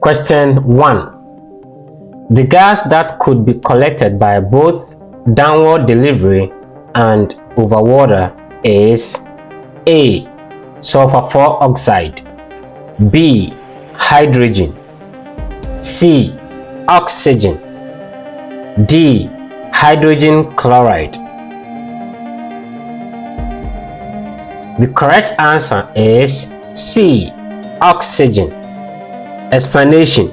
Question 1. The gas that could be collected by both downward delivery and over water is A. Sulfur 4 oxide, B. Hydrogen, C. Oxygen, D. Hydrogen chloride. The correct answer is C. Oxygen. Explanation: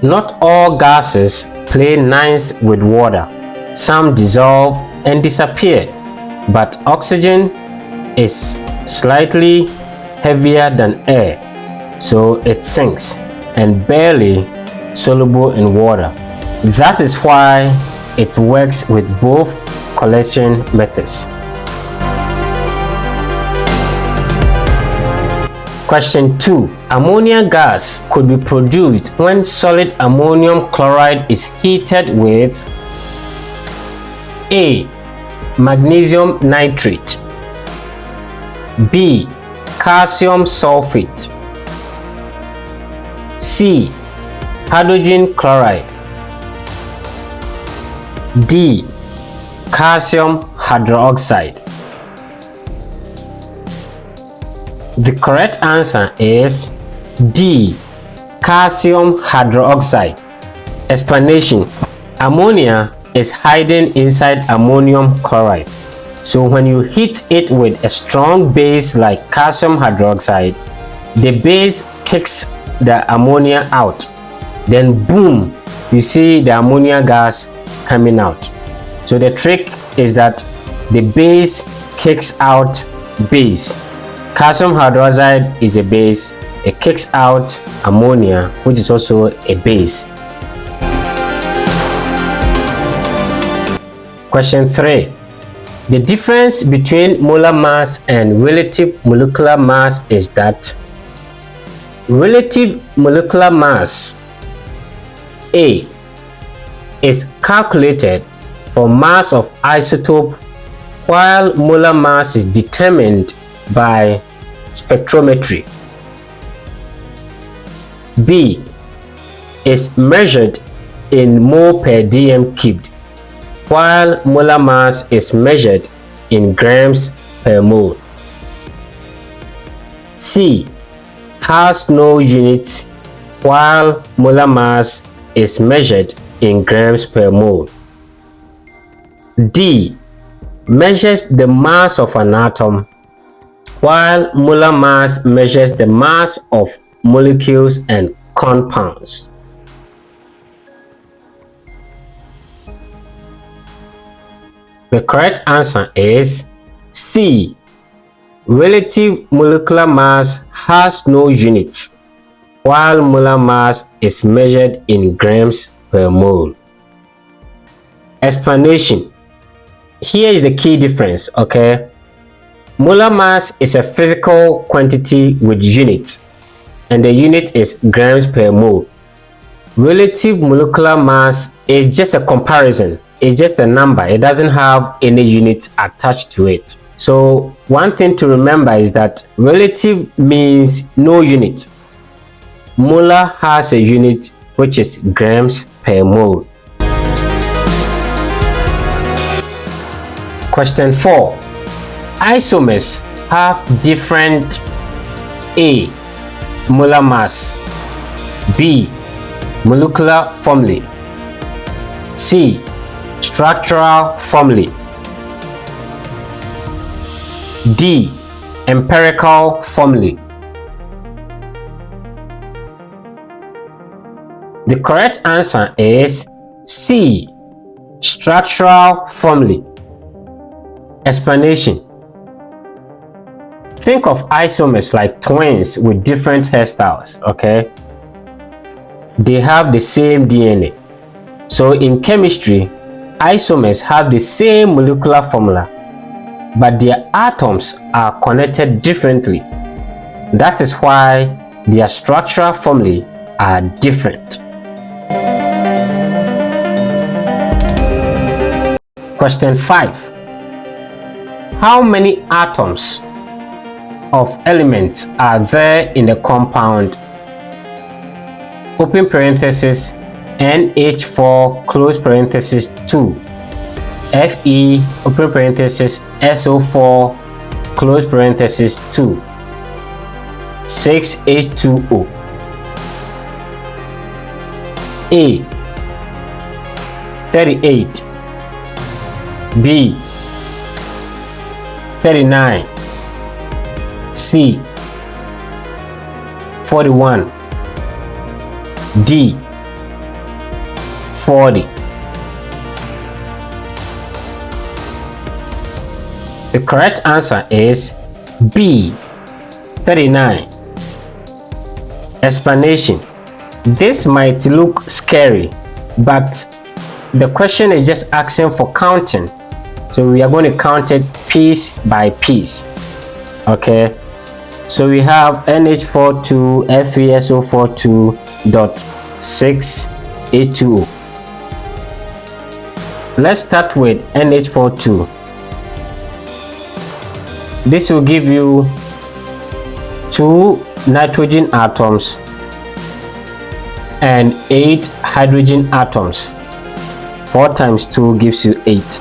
not all gases play nice with water. Some dissolve and disappear, but oxygen is slightly heavier than air, so it sinks and barely soluble in water. That is why it works with both collection methods. Question 2. Ammonia gas could be produced when solid ammonium chloride is heated with A. Magnesium nitrate, B. Calcium sulfate, C. Hydrogen chloride, D. Calcium hydroxide. The correct answer is D. Calcium hydroxide. Explanation: ammonia is hiding inside ammonium chloride. So when you heat it with a strong base like calcium hydroxide, the base kicks the ammonia out. Then boom, you see the ammonia gas coming out. So the trick is that the base kicks out base. Calcium hydroxide is a base, it kicks out ammonia, which is also a base. Question 3. The difference between molar mass and relative molecular mass is that relative molecular mass A is calculated for mass of isotope, while molar mass is determined by spectrometry. B is measured in mole per dm cubed, while molar mass is measured in grams per mole. C has no units, while molar mass is measured in grams per mole. D measures the mass of an atom, while molar mass measures the mass of molecules and compounds. The correct answer is C. Relative molecular mass has no units, while molar mass is measured in grams per mole. Explanation: here is the key difference, okay? Molar mass is a physical quantity with units, and the unit is grams per mole. Relative molecular mass is just a comparison. It's just a number. It doesn't have any units attached to it. So one thing to remember is that relative means no unit. Molar has a unit, which is grams per mole. Question 4. Isomers have different A. Molar mass, B. Molecular formulae, C. Structural formulae, D. Empirical formulae. The correct answer is C. Structural formulae. Explanation: think of isomers like twins with different hairstyles, okay? They have the same DNA. So in chemistry, isomers have the same molecular formula, but their atoms are connected differently. That is why their structural formulae are different. Question 5. How many atoms of elements are there in the compound open parenthesis, NH4 close parenthesis 2, Fe open parenthesis, SO4 close parenthesis 2, 6H2O. A 38, B 39, C 41, D 40. The correct answer is B 39. Explanation: this might look scary, but the question is just asking for counting, so we are going to count it piece by piece. Okay, so we have NH42 FeSO42.6H2O. Let's start with NH42. This will give you 2 nitrogen atoms and 8 hydrogen atoms. 4 times 2 gives you 8.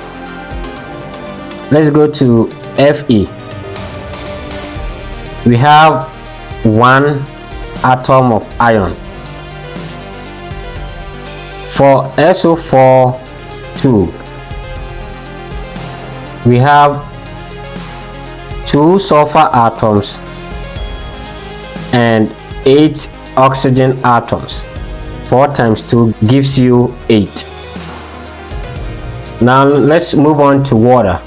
Let's go to Fe. We have 1 atom of iron. For SO4 2, we have 2 sulfur atoms and 8 oxygen atoms. 4 times 2 gives you 8. Now let's move on to water.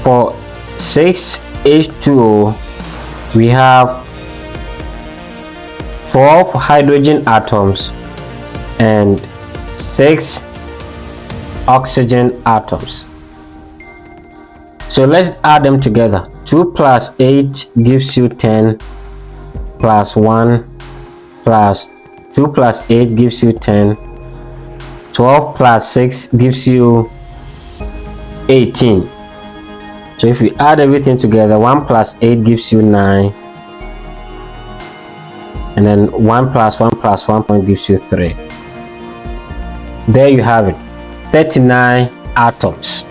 For 6H2O, we have 12 hydrogen atoms and 6 oxygen atoms. So let's add them together. 2 plus 8 gives you 10, plus 1 plus 2 plus 8 gives you 10. 12 plus 6 gives you 18. So if we add everything together, 1 plus 8 gives you 9. And then 1 plus 1 plus 1 gives you 3. There you have it. 39 atoms.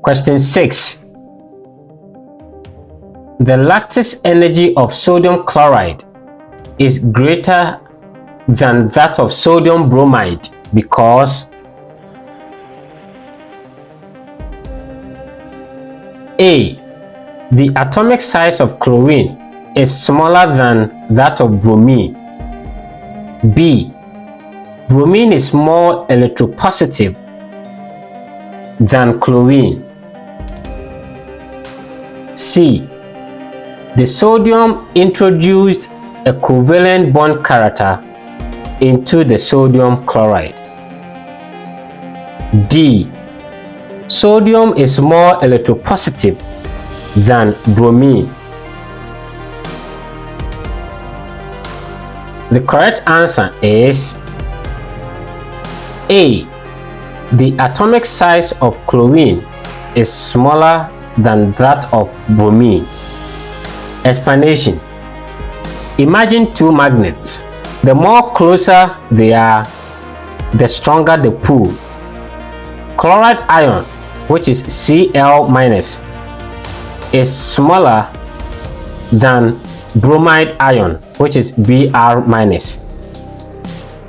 Question 6. The lattice energy of sodium chloride is greater than that of sodium bromide because A. The atomic size of chlorine is smaller than that of bromine. B. Bromine is more electropositive than chlorine. C. The sodium introduced a covalent bond character into the sodium chloride. D. Sodium is more electropositive than bromine. The correct answer is A. The atomic size of chlorine is smaller than that of bromine. Explanation: imagine 2 magnets. The more closer they are, the stronger the pull. Chloride ion, which is Cl-, is smaller than bromide ion, which is Br-.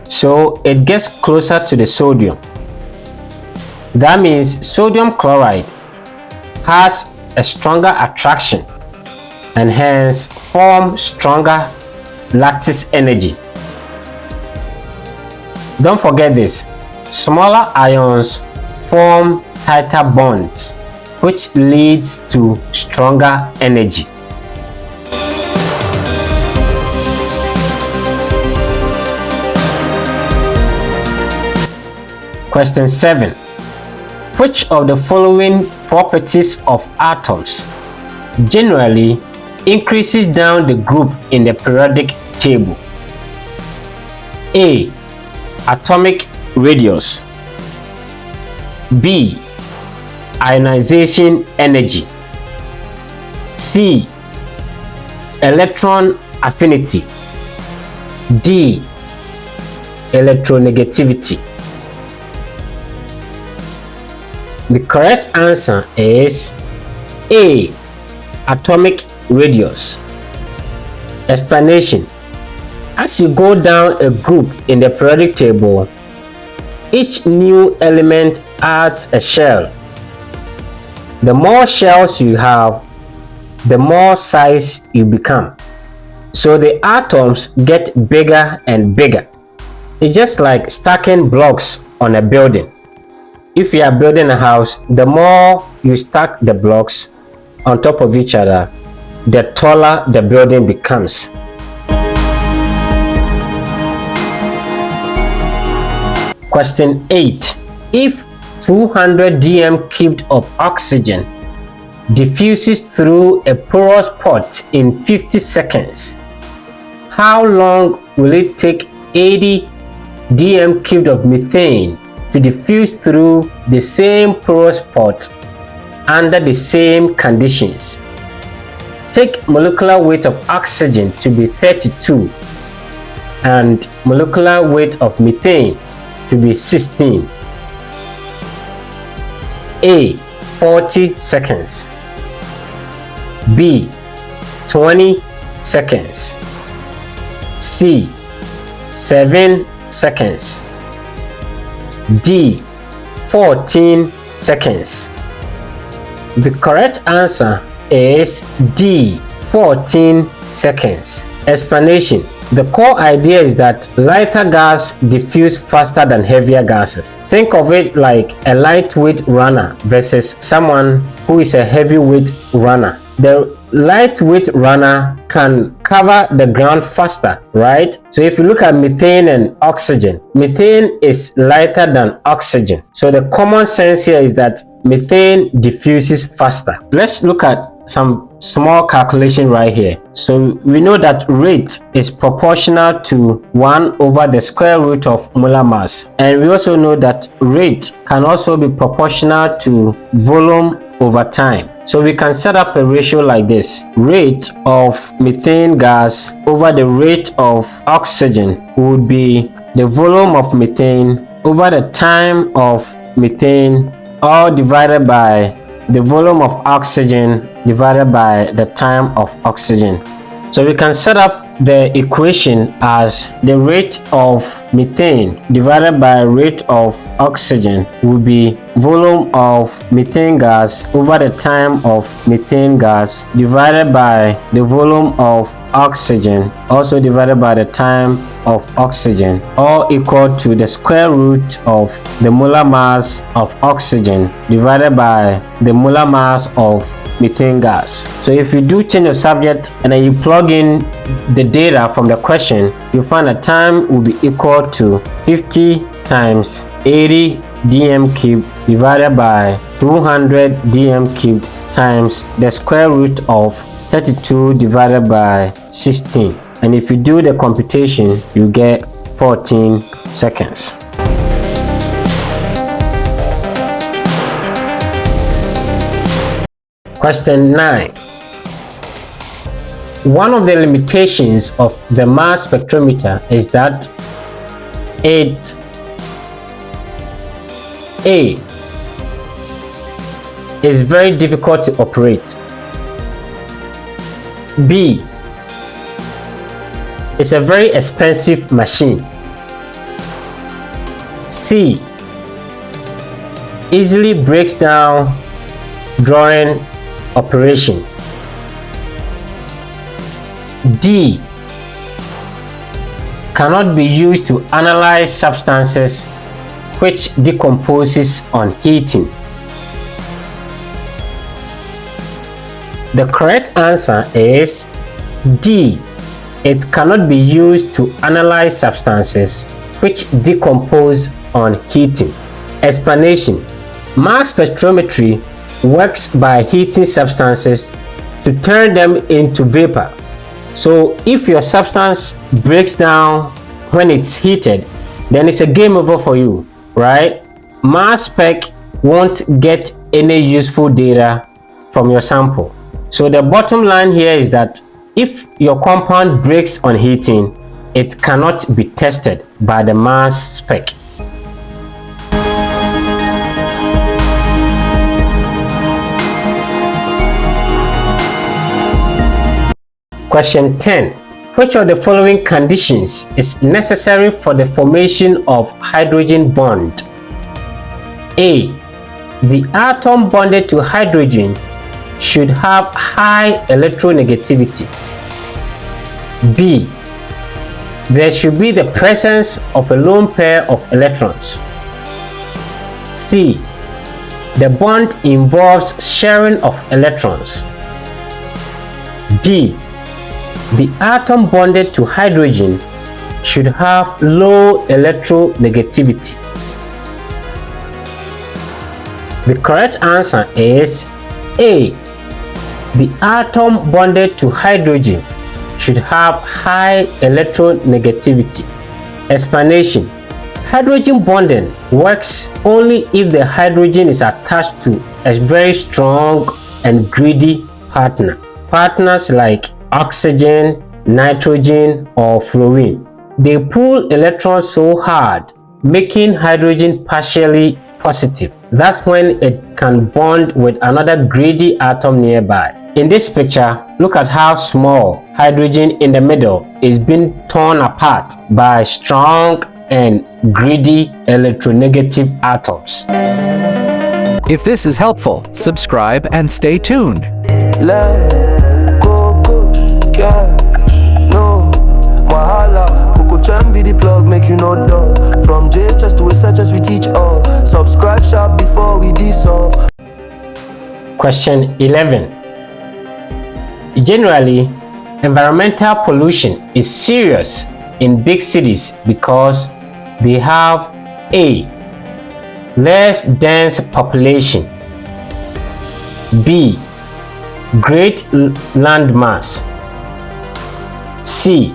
So it gets closer to the sodium. That means sodium chloride has a stronger attraction and hence form stronger lattice energy. Don't forget this: smaller ions form tighter bonds, which leads to stronger energy. Question 7. Which of the following properties of atoms generally increases down the group in the periodic table? A. Atomic radius. B. Ionization energy. C. Electron affinity. D. Electronegativity. The correct answer is A. Atomic radius. Explanation: as you go down a group in the periodic table, each new element adds a shell. The more shells you have, the more size you become. So the atoms get bigger and bigger. It's just like stacking blocks on a building. If you are building a house, the more you stack the blocks on top of each other, the taller the building becomes. Question 8. If 200 dm cubed of oxygen diffuses through a porous pot in 50 seconds, how long will it take 80 dm cubed of methane to diffuse through the same porous pot under the same conditions? Take molecular weight of oxygen to be 32 and molecular weight of methane to be 16. A. 40 seconds. B. 20 seconds. C. 7 seconds. D. 14 seconds. The correct answer is D. 14 seconds. Explanation: the core idea is that lighter gas diffuse faster than heavier gases. Think of it like a lightweight runner versus someone who is a heavyweight runner. The lightweight runner can cover the ground faster, right? So if you look at methane and oxygen, methane is lighter than oxygen. So the common sense here is that methane diffuses faster. Let's look at some small calculation right here. So we know that rate is proportional to 1 over the square root of molar mass, and we also know that rate can also be proportional to volume over time. So we can set up a ratio like this: rate of methane gas over the rate of oxygen would be the volume of methane over the time of methane, all divided by the volume of oxygen divided by the time of oxygen. So we can set up the equation as the rate of methane divided by rate of oxygen will be volume of methane gas over the time of methane gas divided by the volume of oxygen, also divided by the time of oxygen, all equal to the square root of the molar mass of oxygen divided by the molar mass of methane gas. So if you do change the subject and then you plug in the data from the question, you find that time will be equal to 50 times 80 dm cubed divided by 200 dm cubed times the square root of 32 divided by 16. And if you do the computation, you get 14 seconds. Question 9. One of the limitations of the mass spectrometer is that it A. is very difficult to operate. B. is a very expensive machine. C. easily breaks down during operation. D. cannot be used to analyze substances which decomposes on heating. The correct answer is D. It cannot be used to analyze substances which decompose on heating. Explanation: mass spectrometry works by heating substances to turn them into vapor. So if your substance breaks down when it's heated, then it's a game over for you, right? Mass spec won't get any useful data from your sample. So the bottom line here is that if your compound breaks on heating, it cannot be tested by the mass spec. Question 10. Which of the following conditions is necessary for the formation of hydrogen bond? A. The atom bonded to hydrogen should have high electronegativity. B. There should be the presence of a lone pair of electrons. C. The bond involves sharing of electrons. D. The atom bonded to hydrogen should have low electronegativity. The correct answer is A. The atom bonded to hydrogen should have high electronegativity. Explanation: hydrogen bonding works only if the hydrogen is attached to a very strong and greedy partner. Partners like oxygen, nitrogen, or fluorine. They pull electrons so hard, making hydrogen partially positive. That's when it can bond with another greedy atom nearby. In this picture, look at how small hydrogen in the middle is being torn apart by strong and greedy electronegative atoms. If this is helpful, subscribe and stay tuned. No, wahala, KokoChem be the plug, make you no dull. From JHS to researchers, we teach all. Subscribe sharp before we dissolve. Question 11. Generally, environmental pollution is serious in big cities because they have A. Less dense population. B. Great land mass. C.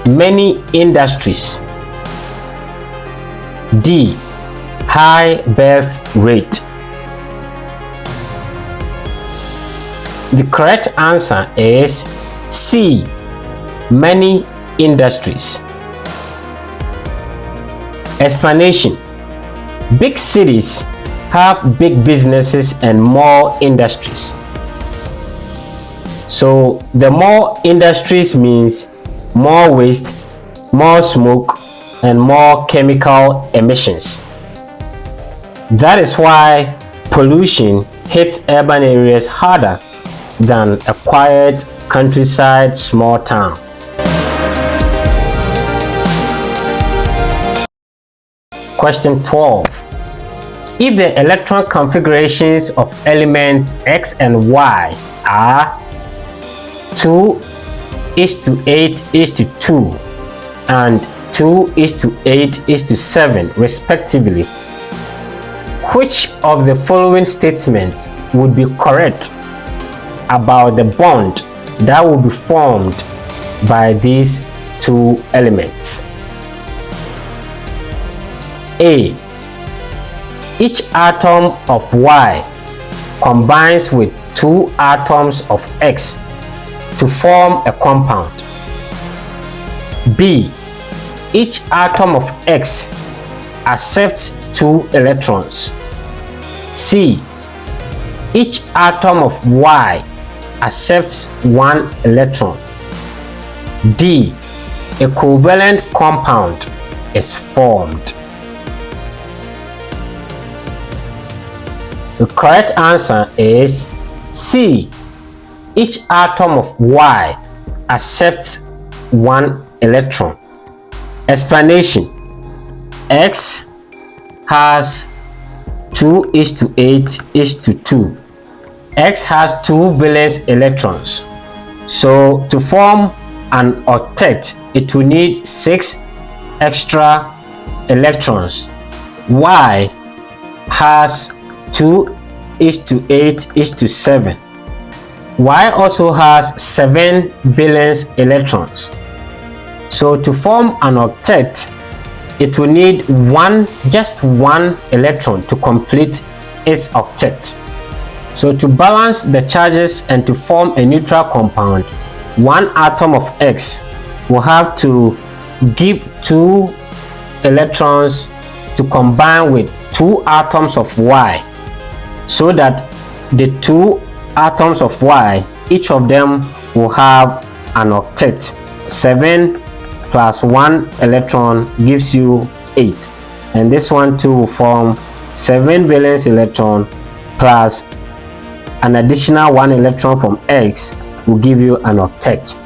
Many industries. D. High birth rate. The correct answer is C. Many industries. Explanation: big cities have big businesses and more industries. So the more industries means more waste, more smoke, and more chemical emissions. That is why pollution hits urban areas harder than a quiet countryside small town. Question 12. If the electron configurations of elements X and Y are 2:8:2 and 2:8:7 respectively, which of the following statements would be correct about the bond that will be formed by these two elements? A. Each atom of Y combines with two atoms of X to form a compound. B. Each atom of X accepts 2 electrons. C. Each atom of Y accepts 1 electron. D. A covalent compound is formed. The correct answer is C. Each atom of Y accepts 1 electron. Explanation: X has 2:8:2. X has 2 valence electrons. So to form an octet, it will need 6 extra electrons. Y has 2:8:7. Y also has 7 valence electrons. So to form an octet, it will need just one electron to complete its octet. So to balance the charges and to form a neutral compound, one atom of X will have to give 2 electrons to combine with 2 atoms of Y, so that the 2 atoms of Y, each of them will have an octet. 7 plus 1 electron gives you 8, and this one too will form 7 valence electron plus an additional 1 electron from X will give you an octet.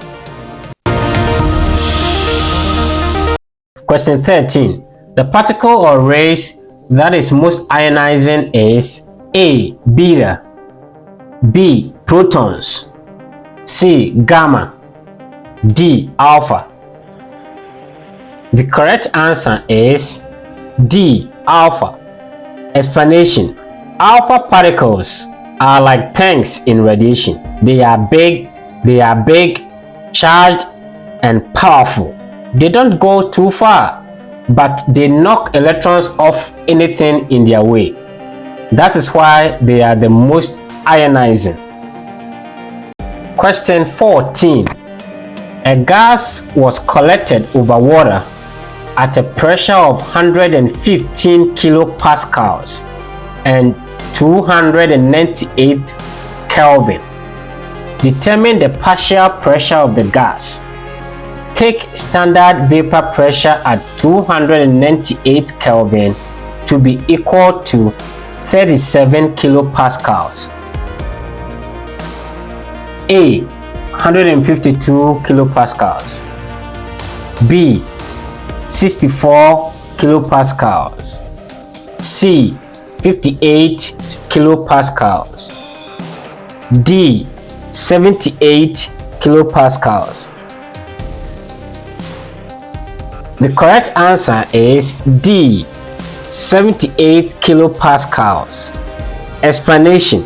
Question 13. The particle or rays that is most ionizing is A. Beta, B. Protons, C. Gamma, D. Alpha. The correct answer is D. Alpha. Explanation: alpha particles are like tanks in radiation. They are big, charged, and powerful. They don't go too far, but they knock electrons off anything in their way. That is why they are the most ionizing. Question 14. A gas was collected over water at a pressure of 115 kilopascals and 298 Kelvin. Determine the partial pressure of the gas. Take standard vapor pressure at 298 Kelvin to be equal to 37 kilopascals. A. 152 kilopascals, B. 64 kilopascals, C. 58 kilopascals, D. 78 kilopascals. The correct answer is D. 78 kilopascals. Explanation: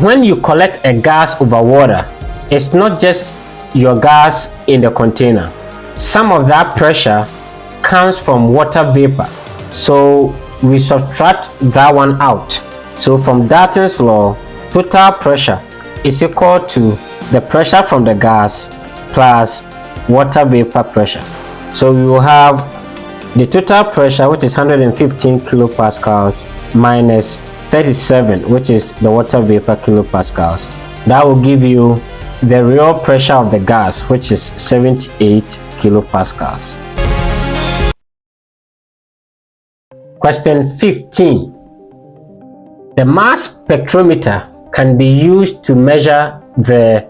when you collect a gas over water, it's not just your gas in the container. Some of that pressure comes from water vapor, so we subtract that one out. So from Dalton's law, total pressure is equal to the pressure from the gas plus water vapor pressure. So we will have the total pressure, which is 115 kilopascals, minus 37, which is the water vapor kilopascals. That will give you the real pressure of the gas, which is 78 kilopascals. Question 15. The mass spectrometer can be used to measure the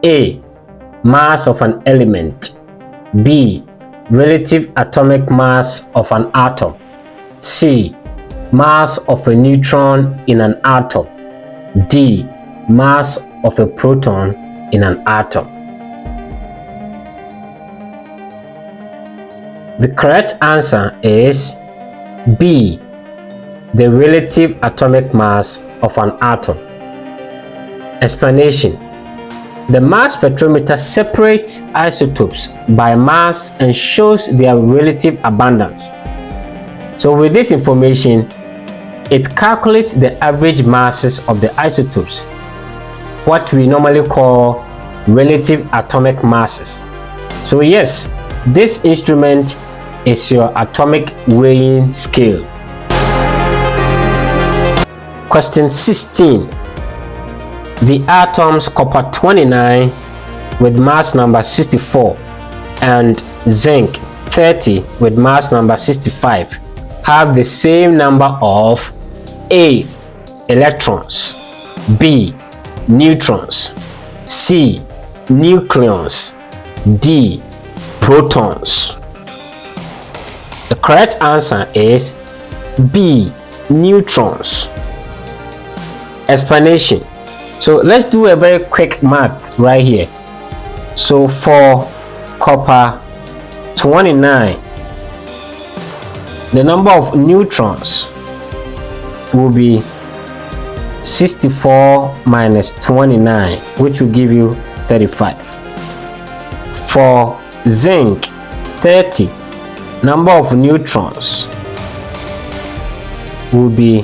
A. Mass of an element, B. Relative atomic mass of an atom, C. Mass of a neutron in an atom, D. Mass of a proton in an atom. The correct answer is B. The relative atomic mass of an atom. Explanation: the mass spectrometer separates isotopes by mass and shows their relative abundance. So with this information, it calculates the average masses of the isotopes, what we normally call relative atomic masses. So yes, this instrument is your atomic weighing scale. Question 16. The atoms copper 29 with mass number 64 and zinc 30 with mass number 65 have the same number of A. Electrons, B. Neutrons, C. Nucleons, D. Protons. The correct answer is B. Neutrons. Explanation: so let's do a very quick math right here. So for copper 29, the number of neutrons will be 64 minus 29, which will give you 35. For zinc 30, number of neutrons will be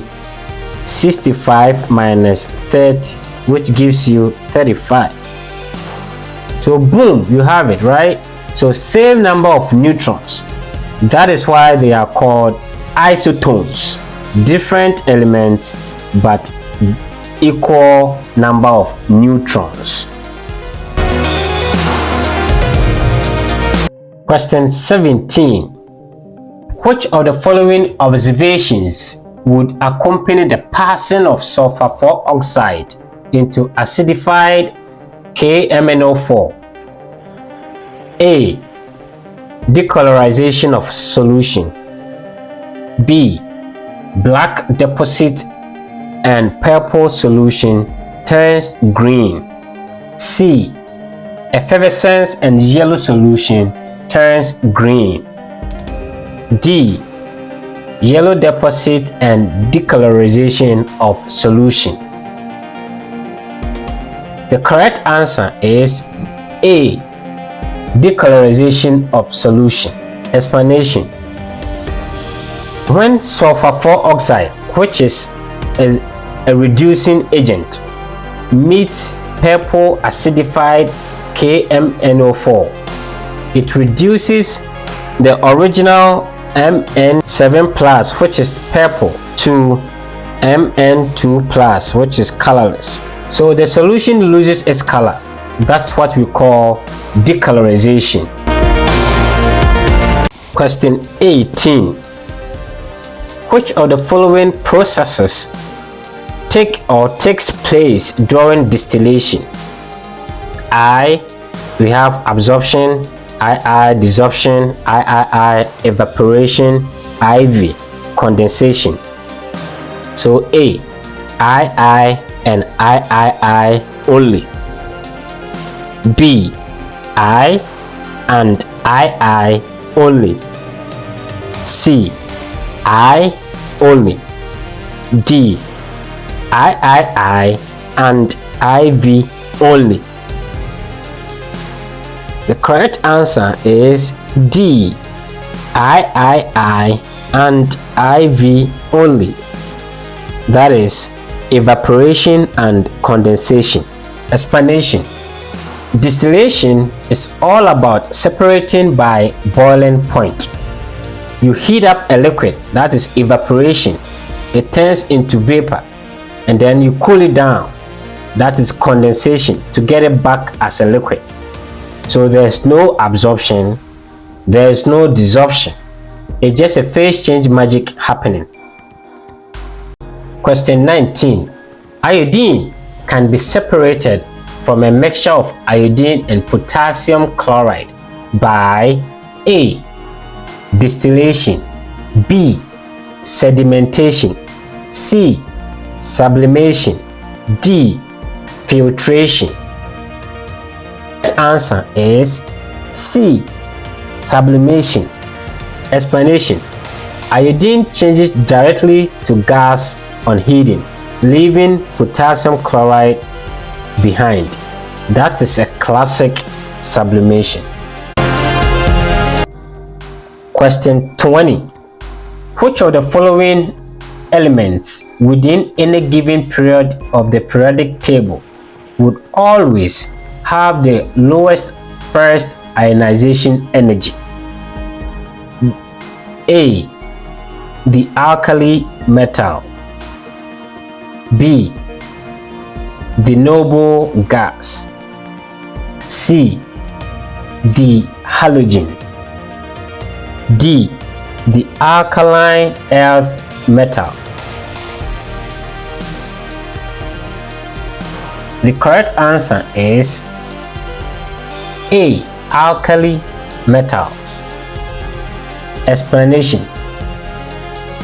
65 minus 30, which gives you 35. So boom, you have it, right? So same number of neutrons. That is why they are called isotones. Different elements but equal number of neutrons. Question 17. Which of the following observations would accompany the passing of sulfur 4 oxide into acidified KMnO4? A. Decolorization of solution. B. Black deposit and purple solution turns green. C. Effervescence and yellow solution turns green. D. Yellow deposit and decolorization of solution. The correct answer is A. Decolorization of solution. Explanation. When sulfur 4 oxide, which is a reducing agent, meets purple acidified KMnO4, it reduces the original Mn7+, which is purple, to Mn2+, which is colorless. So the solution loses its color. That's what we call decolorization. Question 18. Which of the following processes takes place during distillation? I, we have absorption, II, desorption, III, evaporation, IV, condensation. So A, II and III only. B, I and II only. C, I only. D, III and IV only. The correct answer is D, III and IV only. That is evaporation and condensation. Explanation. Distillation is all about separating by boiling point. You heat up a liquid, that is evaporation. It turns into vapor, and then you cool it down, that is condensation, to get it back as a liquid. So there's no absorption, there's no desorption. It's just a phase change magic happening. Question 19. Iodine can be separated from a mixture of iodine and potassium chloride by A. Distillation, B. Sedimentation, C. Sublimation, D. Filtration. The answer is C. Sublimation. Explanation. Iodine changes directly to gas on heating, leaving potassium chloride behind. That is a classic sublimation. Question 20. Which of the following elements within any given period of the periodic table would always have the lowest first ionization energy? A. The alkali metal. B. The noble gas. C. The halogen. D. The alkaline earth metal. The correct answer is A. Alkali metals. Explanation.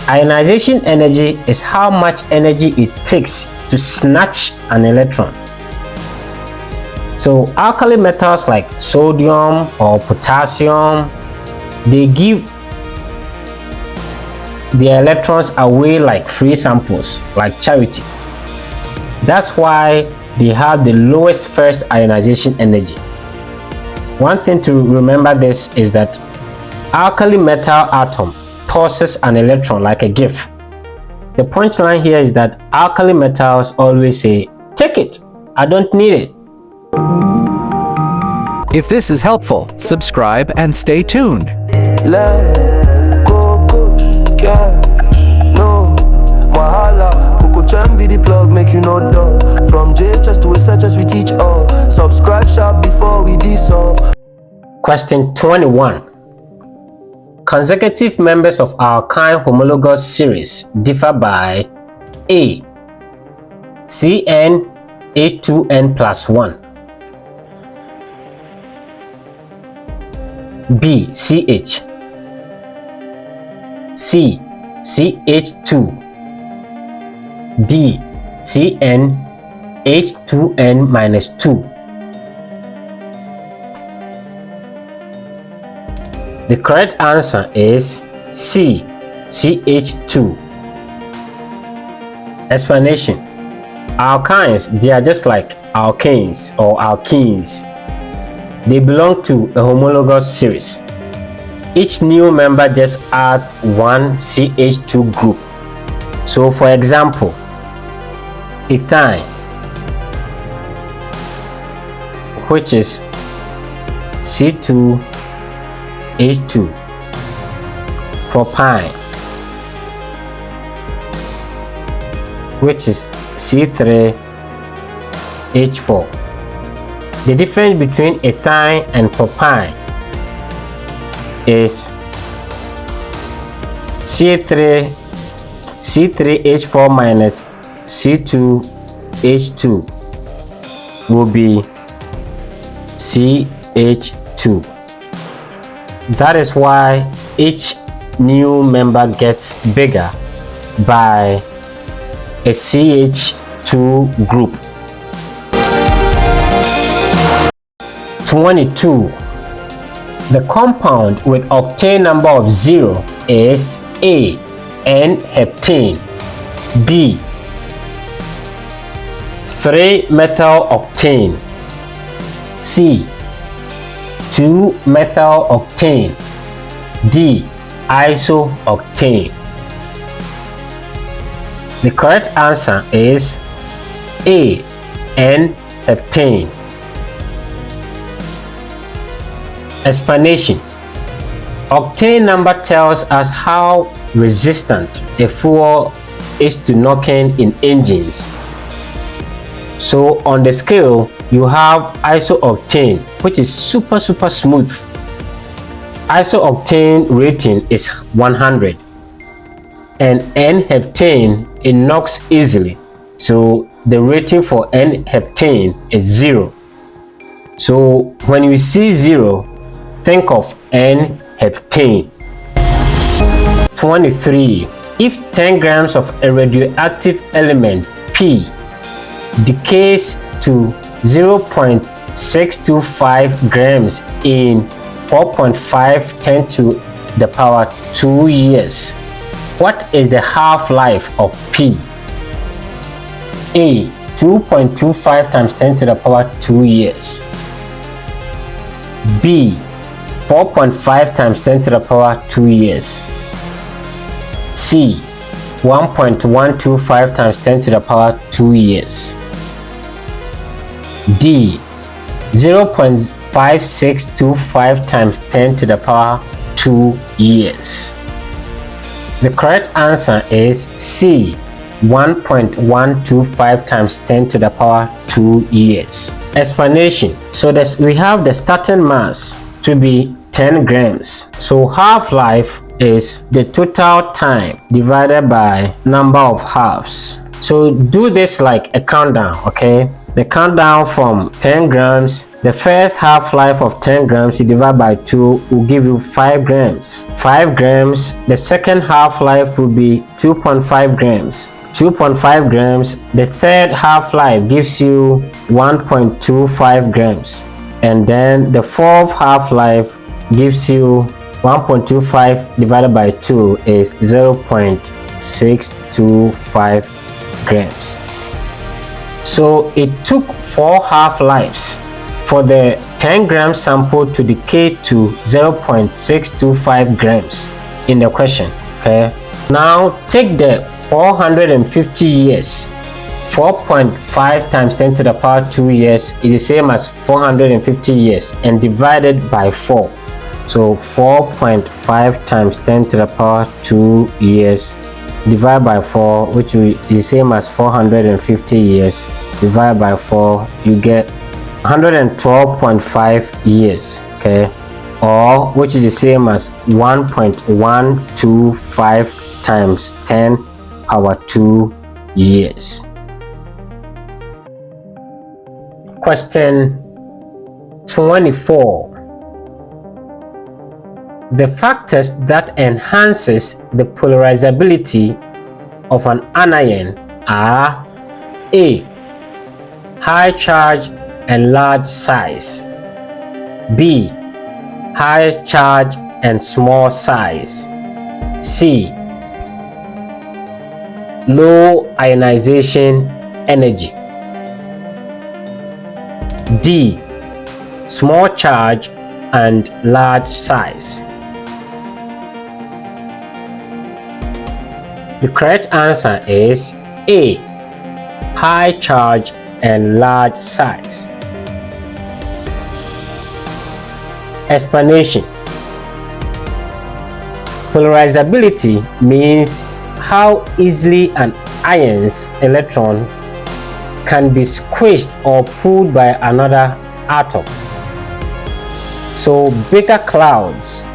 Ionization energy is how much energy it takes to snatch an electron. So alkali metals like sodium or potassium, they give their electrons away like free samples, like charity. That's why they have the lowest first ionization energy. One thing to remember this is that alkali metal atom tosses an electron like a gift. The punchline here is that alkali metals always say, take it, I don't need it. If this is helpful, subscribe and stay tuned. Love, KokoChem, no wahala. KokoChem be the plug, make you no dull. From JHS to WASSCE we teach all. Subscribe sharp before we dissolve. Question 21. Consecutive members of alkyne homologous series differ by A. Cn H2n plus 1, B. CH, C. CH2, D. Cn H2n minus 2. The correct answer is C. CH2. Explanation. Alkynes, they are just like alkanes or alkenes. They belong to a homologous series. Each new member just adds one CH2 group. So for example, ethyne, which is C2H2, propyne, which is C3H4. The difference between ethyne and propyne is C3H4 minus C2H2 will be CH2. That is why each new member gets bigger by a CH2 group. 22. The compound with octane number of 0 is A. N-heptane, B. 3-methyl-octane, C. 2-methyl-octane, D. Iso-octane. The correct answer is A. N-heptane. Explanation. Octane number tells us how resistant a fuel is to knocking in engines. So on the scale, you have iso-octane, which is super smooth. Iso-octane rating is 100, and N-heptane, it knocks easily, so the rating for N-heptane is 0. So when you see 0, think of N-heptane. 23. If 10 grams of a radioactive element P decays to 0.625 grams in 4.5 10 to the power 2 years, what is the half-life of P? A. 2.25 times 10 to the power 2 years. B. 4.5 times 10 to the power 2 years. C. 1.125 times 10 to the power 2 years. D. 0.5625 times 10 to the power 2 years. The correct answer is C. 1.125 times 10 to the power 2 years. Explanation. So we have the starting mass to be 10 grams. So half-life is the total time divided by number of halves. So do this like a countdown, okay? The countdown from 10 grams, the first half-life of 10 grams you divide by 2 will give you 5 grams. 5 grams, the second half-life will be 2.5 grams. 2.5 grams, the third half-life gives you 1.25 grams. And then the fourth half-life gives you 1.25 divided by 2 is 0.625 grams. So it took 4 half-lives for the 10 gram sample to decay to 0.625 grams in the question. Okay, now take the 450 years. 4.5 times 10 to the power 2 years is the same as 450 years, and divided by 4. So 4.5 times 10 to the power 2 years divided by 4, which is the same as 450 years divided by 4, you get 112.5 years, okay, or which is the same as 1.125 times 10 power 2 years. Question 24. The factors that enhances the polarizability of an anion are: A. High charge and large size. B. High charge and small size. C. Low ionization energy. D. Small charge and large size. The correct answer is A. High charge and large size. Explanation. Polarizability means how easily an ion's electron can be squished or pulled by another atom. So bigger clouds,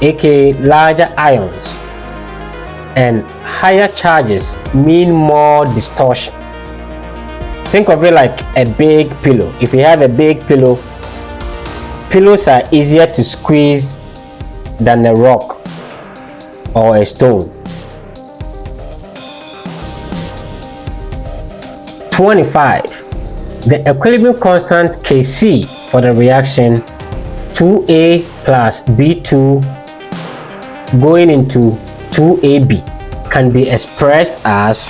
aka larger ions, and higher charges mean more distortion. Think of it like a big pillow. If you have a big pillow, pillows are easier to squeeze than a rock or a stone. 25. The equilibrium constant Kc for the reaction 2A plus B2 going into 2AB can be expressed as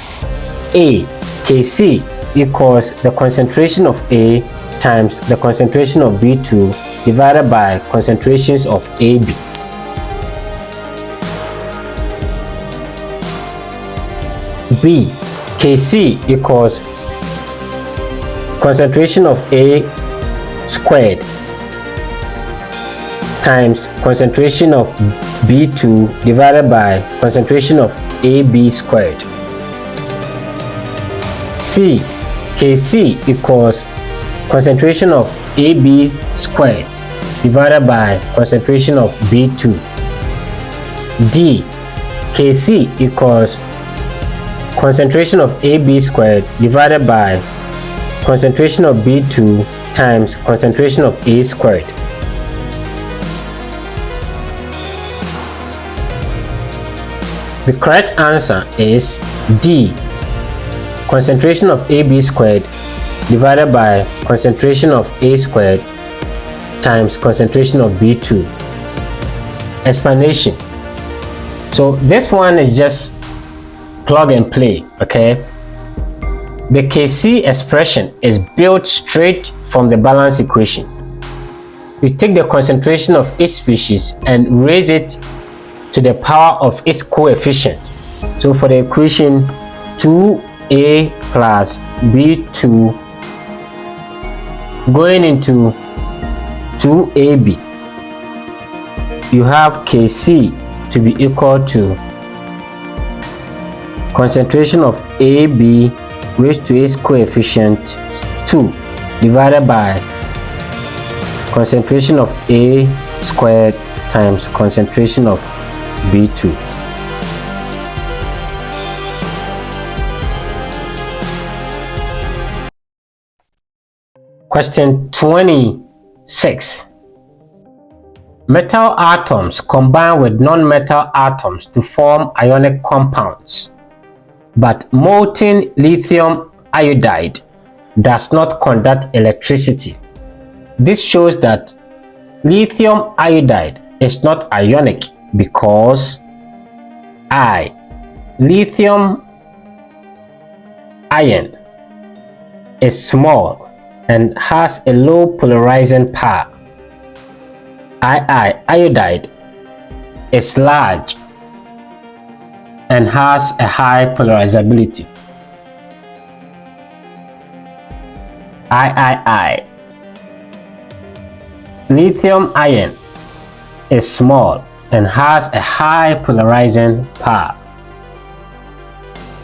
A. Kc equals the concentration of A times the concentration of B2 divided by concentrations of AB. B. Kc equals concentration of A squared times concentration of B2 divided by concentration of AB squared. C. Kc equals concentration of AB squared divided by concentration of B2. D. Kc equals concentration of AB squared divided by concentration of B2 times concentration of A squared. The correct answer is D. Concentration of AB squared divided by concentration of A squared times concentration of B2. Explanation. So this one is just plug and play, okay? The Kc expression is built straight from the balance equation. We take the concentration of each species and raise it to the power of its coefficient. So for the equation 2A plus B2 going into 2AB, you have Kc to be equal to concentration of AB raised to its coefficient 2 divided by concentration of A squared times concentration of B2. Question 26. Metal atoms combine with non-metal atoms to form ionic compounds, but molten lithium iodide does not conduct electricity. This shows that lithium iodide is not ionic because I. Lithium ion is small and has a low polarizing power. Iodide is large and has a high polarizability? III. Lithium ion is small and has a high polarizing power.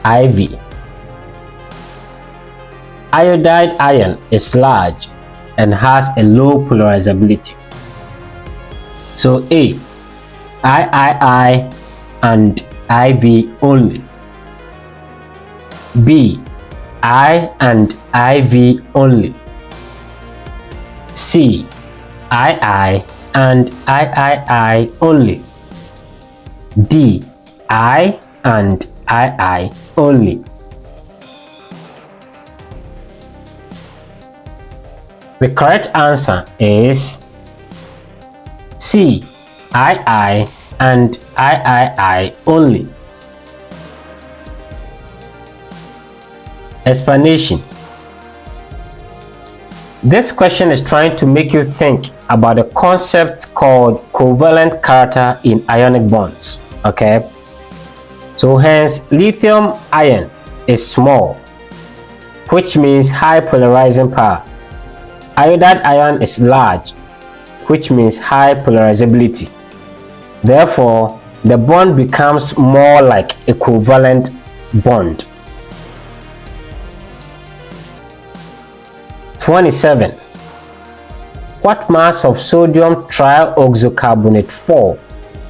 IV. Iodide ion is large and has a low polarizability. So A, III and IV only. B, I and IV only. C, II and III only. D, I and II only. The correct answer is C, II and III only. Explanation. This question is trying to make you think about a concept called covalent character in ionic bonds. Okay, so hence lithium ion is small, which means high polarizing power. Iodide ion is large, which means high polarizability. Therefore, the bond becomes more like a covalent bond. 27. What mass of sodium trioxocarbonate 4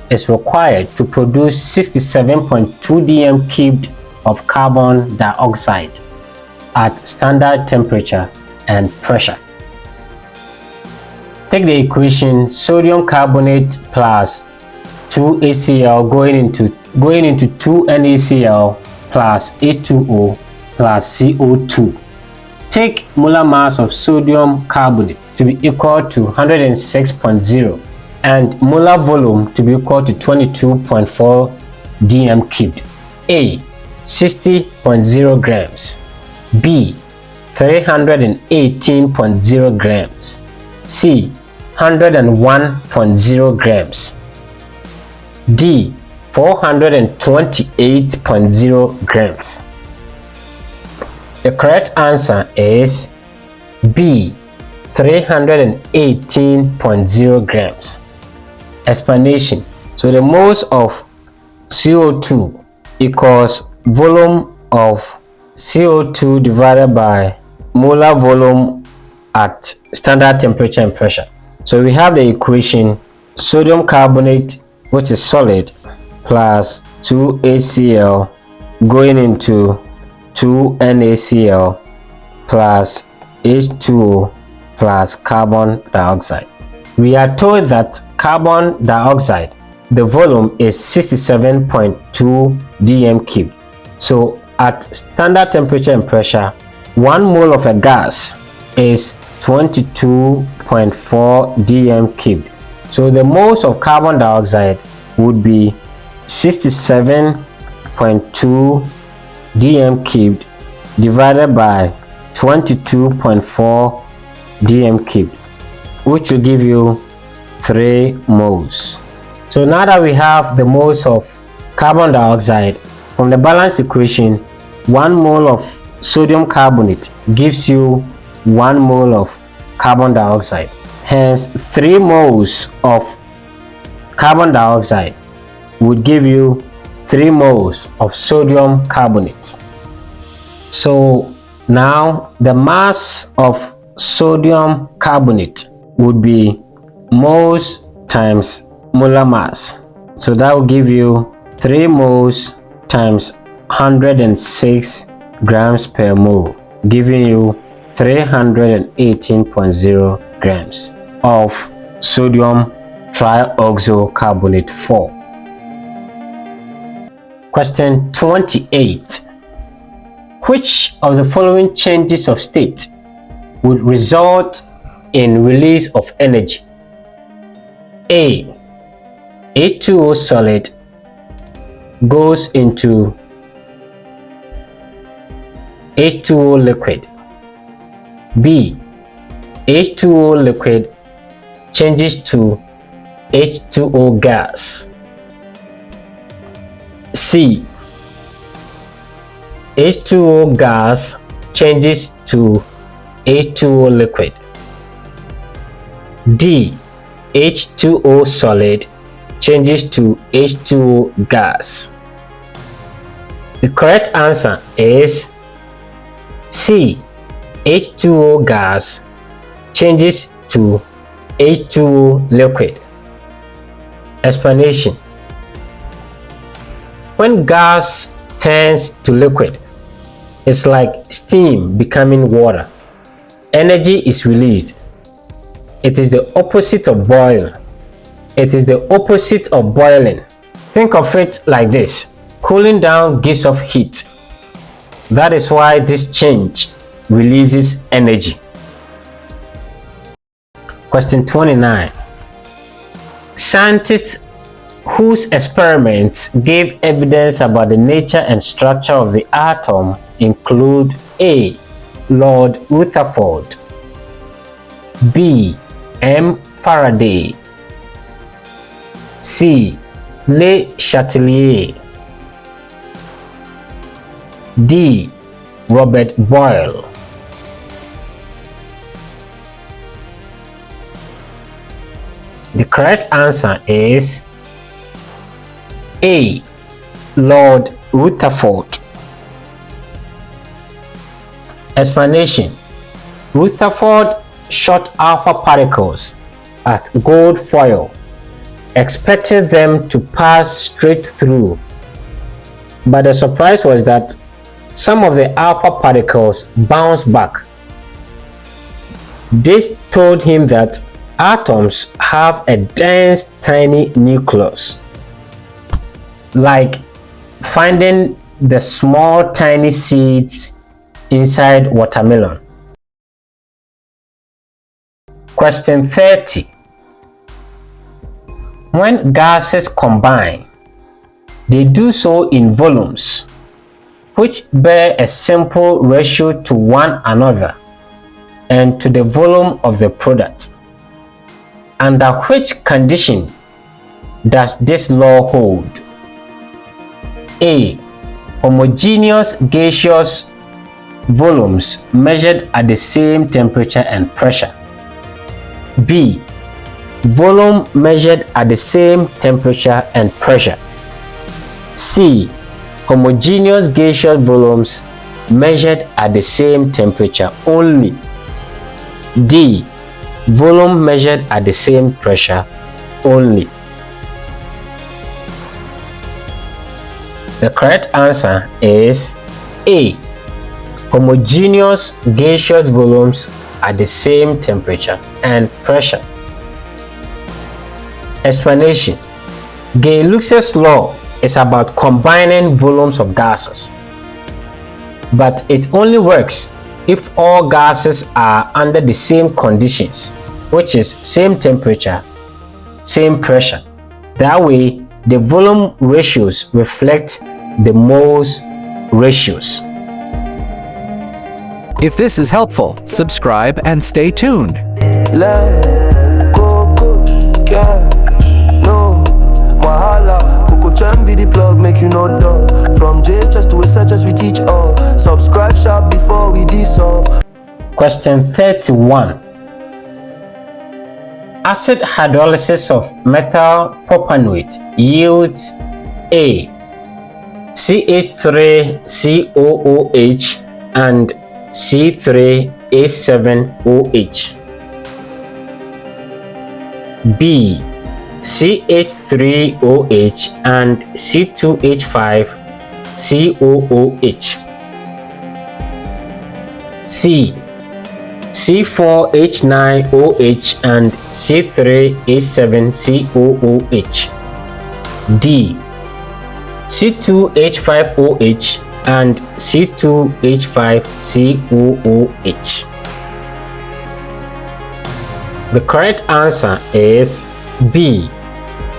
is required to produce 67.2 dm cubed of carbon dioxide at standard temperature and pressure? Take the equation sodium carbonate plus 2HCl going into 2NaCl plus H2O plus CO2. Take molar mass of sodium carbonate to be equal to 106.0 and molar volume to be equal to 22.4 dm cubed. A, 60.0 grams. B, 318.0 grams. C, 101.0 grams. D, 428.0 grams. The correct answer is B, 318.0 grams. Explanation. So the moles of CO2 equals volume of CO2 divided by molar volume at standard temperature and pressure. So we have the equation sodium carbonate, which is solid, plus 2HCl going into 2NaCl plus H2O plus carbon dioxide. We are told that carbon dioxide, the volume is 67.2 dm cubed. So at standard temperature and pressure, 1 mole of a gas is 22.4 dm cubed. So the moles of carbon dioxide would be 67.2 dm cubed divided by 22.4 dm cubed, which will give you 3 moles. So now that we have the moles of carbon dioxide, from the balanced equation, 1 mole of sodium carbonate gives you 1 mole of carbon dioxide. Hence 3 moles of carbon dioxide would give you 3 moles of sodium carbonate. So now the mass of sodium carbonate would be moles times molar mass. So that will give you 3 moles times 106 grams per mole, giving you 318.0 grams of sodium trioxocarbonate 4. Question 28. Which of the following changes of state would result in release of energy? A, H2O solid goes into H2O liquid. B, H2O liquid changes to H2O gas. C, H2O gas changes to H2O liquid. D. H2O solid changes to H2O gas. The correct answer is C. H2O gas changes to H2O liquid. Explanation: when gas turns to liquid, it's like steam becoming water. Energy is released. It is the opposite of boiling. Think of it like this: cooling down gives off heat. That is why this change releases energy. Question 29. Scientists whose experiments gave evidence about the nature and structure of the atom include A. Lord Rutherford, B. M. Faraday, C. Le Chatelier, D. Robert Boyle. The correct answer is A. Lord Rutherford. Explanation: Rutherford shot alpha particles at gold foil, expecting them to pass straight through. But the surprise was that some of the alpha particles bounced back. This told him that atoms have a dense, tiny nucleus, like finding the small, tiny seeds inside watermelon. Question 30. When gases combine, they do so in volumes which bear a simple ratio to one another and to the volume of the product. Under which condition does this law hold? A. Homogeneous gaseous volumes measured at the same temperature and pressure. B. Volume measured at the same temperature and pressure. C. Homogeneous gaseous volumes measured at the same temperature only. D. Volume measured at the same pressure only. The correct answer is A. Homogeneous gaseous volumes at the same temperature and pressure. Explanation: Gay-Lussac's law is about combining volumes of gases, but it only works if all gases are under the same conditions, which is same temperature, same pressure. That way, the volume ratios reflect the moles ratios. If this is helpful, subscribe and stay tuned. KokoChem be the plug, make you know dull. From JHS to researchers, we teach all. Subscribe sharp before we dissolve. Question 31. Acid hydrolysis of methyl propanoate yields A. CH3COOH and C3H7OH. B. CH3OH and C2H5COOH. C. C4H9OH and C3H7COOH. D. C2H5OH and C2H5COOH. The correct answer is B.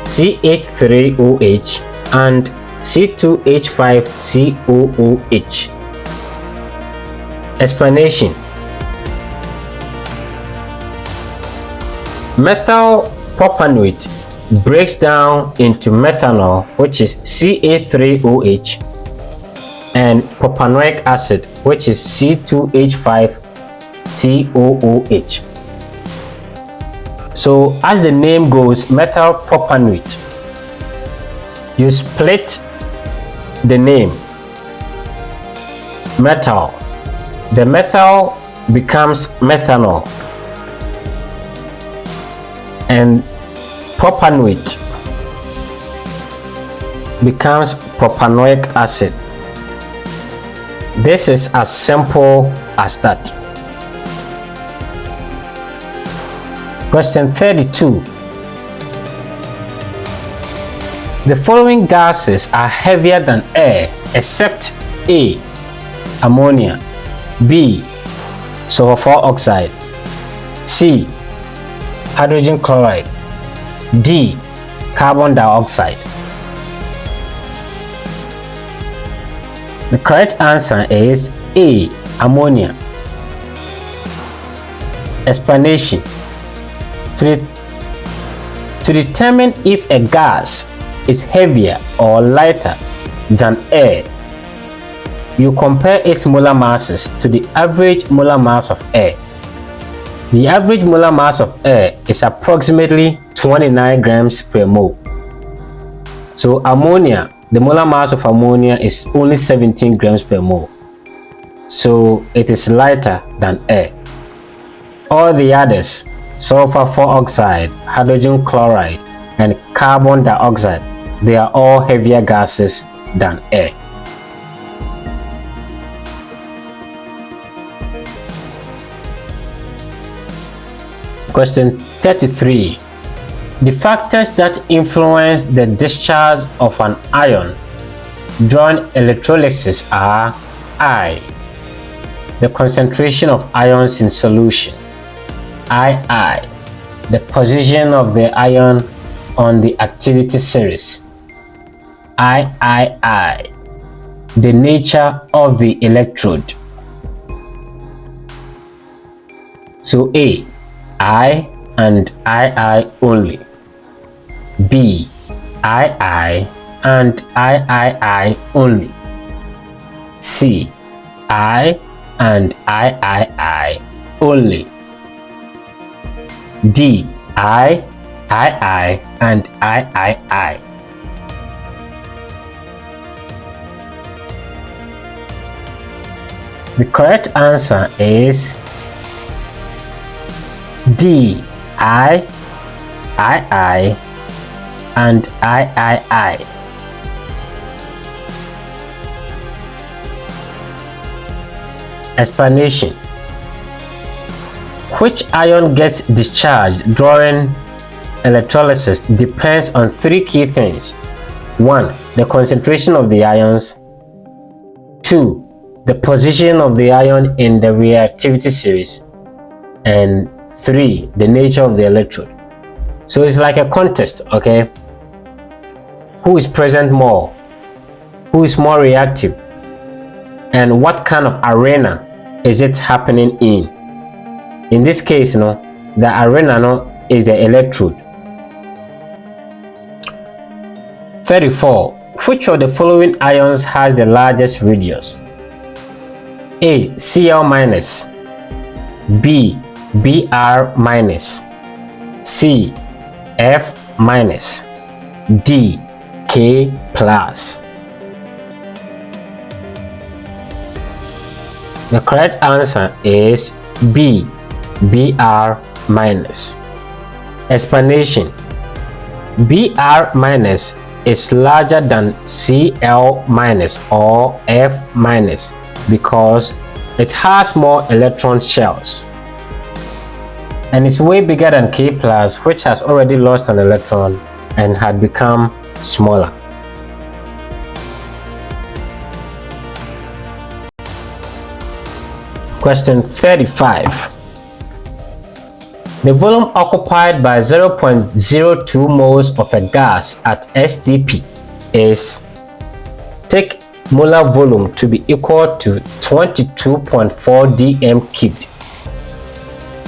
CH3OH and C2H5COOH. Explanation: methyl propanoate breaks down into methanol, which is Ca3OH, and propanoic acid, which is C2H5COOH. So as the name goes, methyl propanoate, you split the name methyl, the methyl becomes methanol, and propanoate becomes propanoic acid. This is as simple as that. Question 32. The following gases are heavier than air except A. Ammonia, B. Sulfur oxide, C. Hydrogen chloride, D. Carbon dioxide. The correct answer is A. Ammonia. Explanation. To determine if a gas is heavier or lighter than air, you compare its molar masses to the average molar mass of air. The average molar mass of air is approximately 29 grams per mole. So ammonia, the molar mass of ammonia is only 17 grams per mole. So it is lighter than air. All the others, sulfur oxide, hydrogen chloride, and carbon dioxide, they are all heavier gases than air. Question 33. The factors that influence the discharge of an ion during electrolysis are I. The concentration of ions in solution, II. The position of the ion on the activity series, III. The nature of the electrode. So A. I and II only. B. II and III only. C. I and III only. D. I and III. The correct answer is D. I and III. Explanation. Which ion gets discharged during electrolysis depends on three key things. 1. The concentration of the ions. 2. The position of the ion in the reactivity series. And 3. The nature of the electrode. So it's like a contest, okay? Who is present more? Who is more reactive? And what kind of arena is it happening in? In this case, the arena is the electrode. 34. Which of the following ions has the largest radius? A. Cl-, B. Br-, C. F-, D. K+. The correct answer is B. Br-. Explanation. Br- is larger than Cl- or F- because it has more electron shells, and it's way bigger than K+, which has already lost an electron and had become smaller. Question 35. The volume occupied by 0.02 moles of a gas at STP is, take molar volume to be equal to 22.4 dm cubed.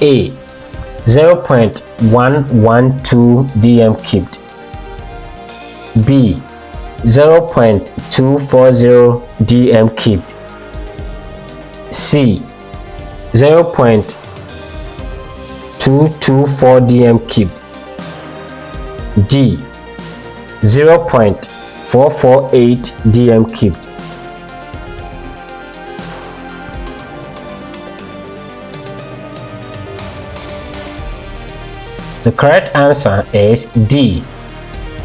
A. 0.112 dm cubed. B. 0.240 dm cubed, C 0.224 dm cubed, D 0.448 dm cubed. The correct answer is D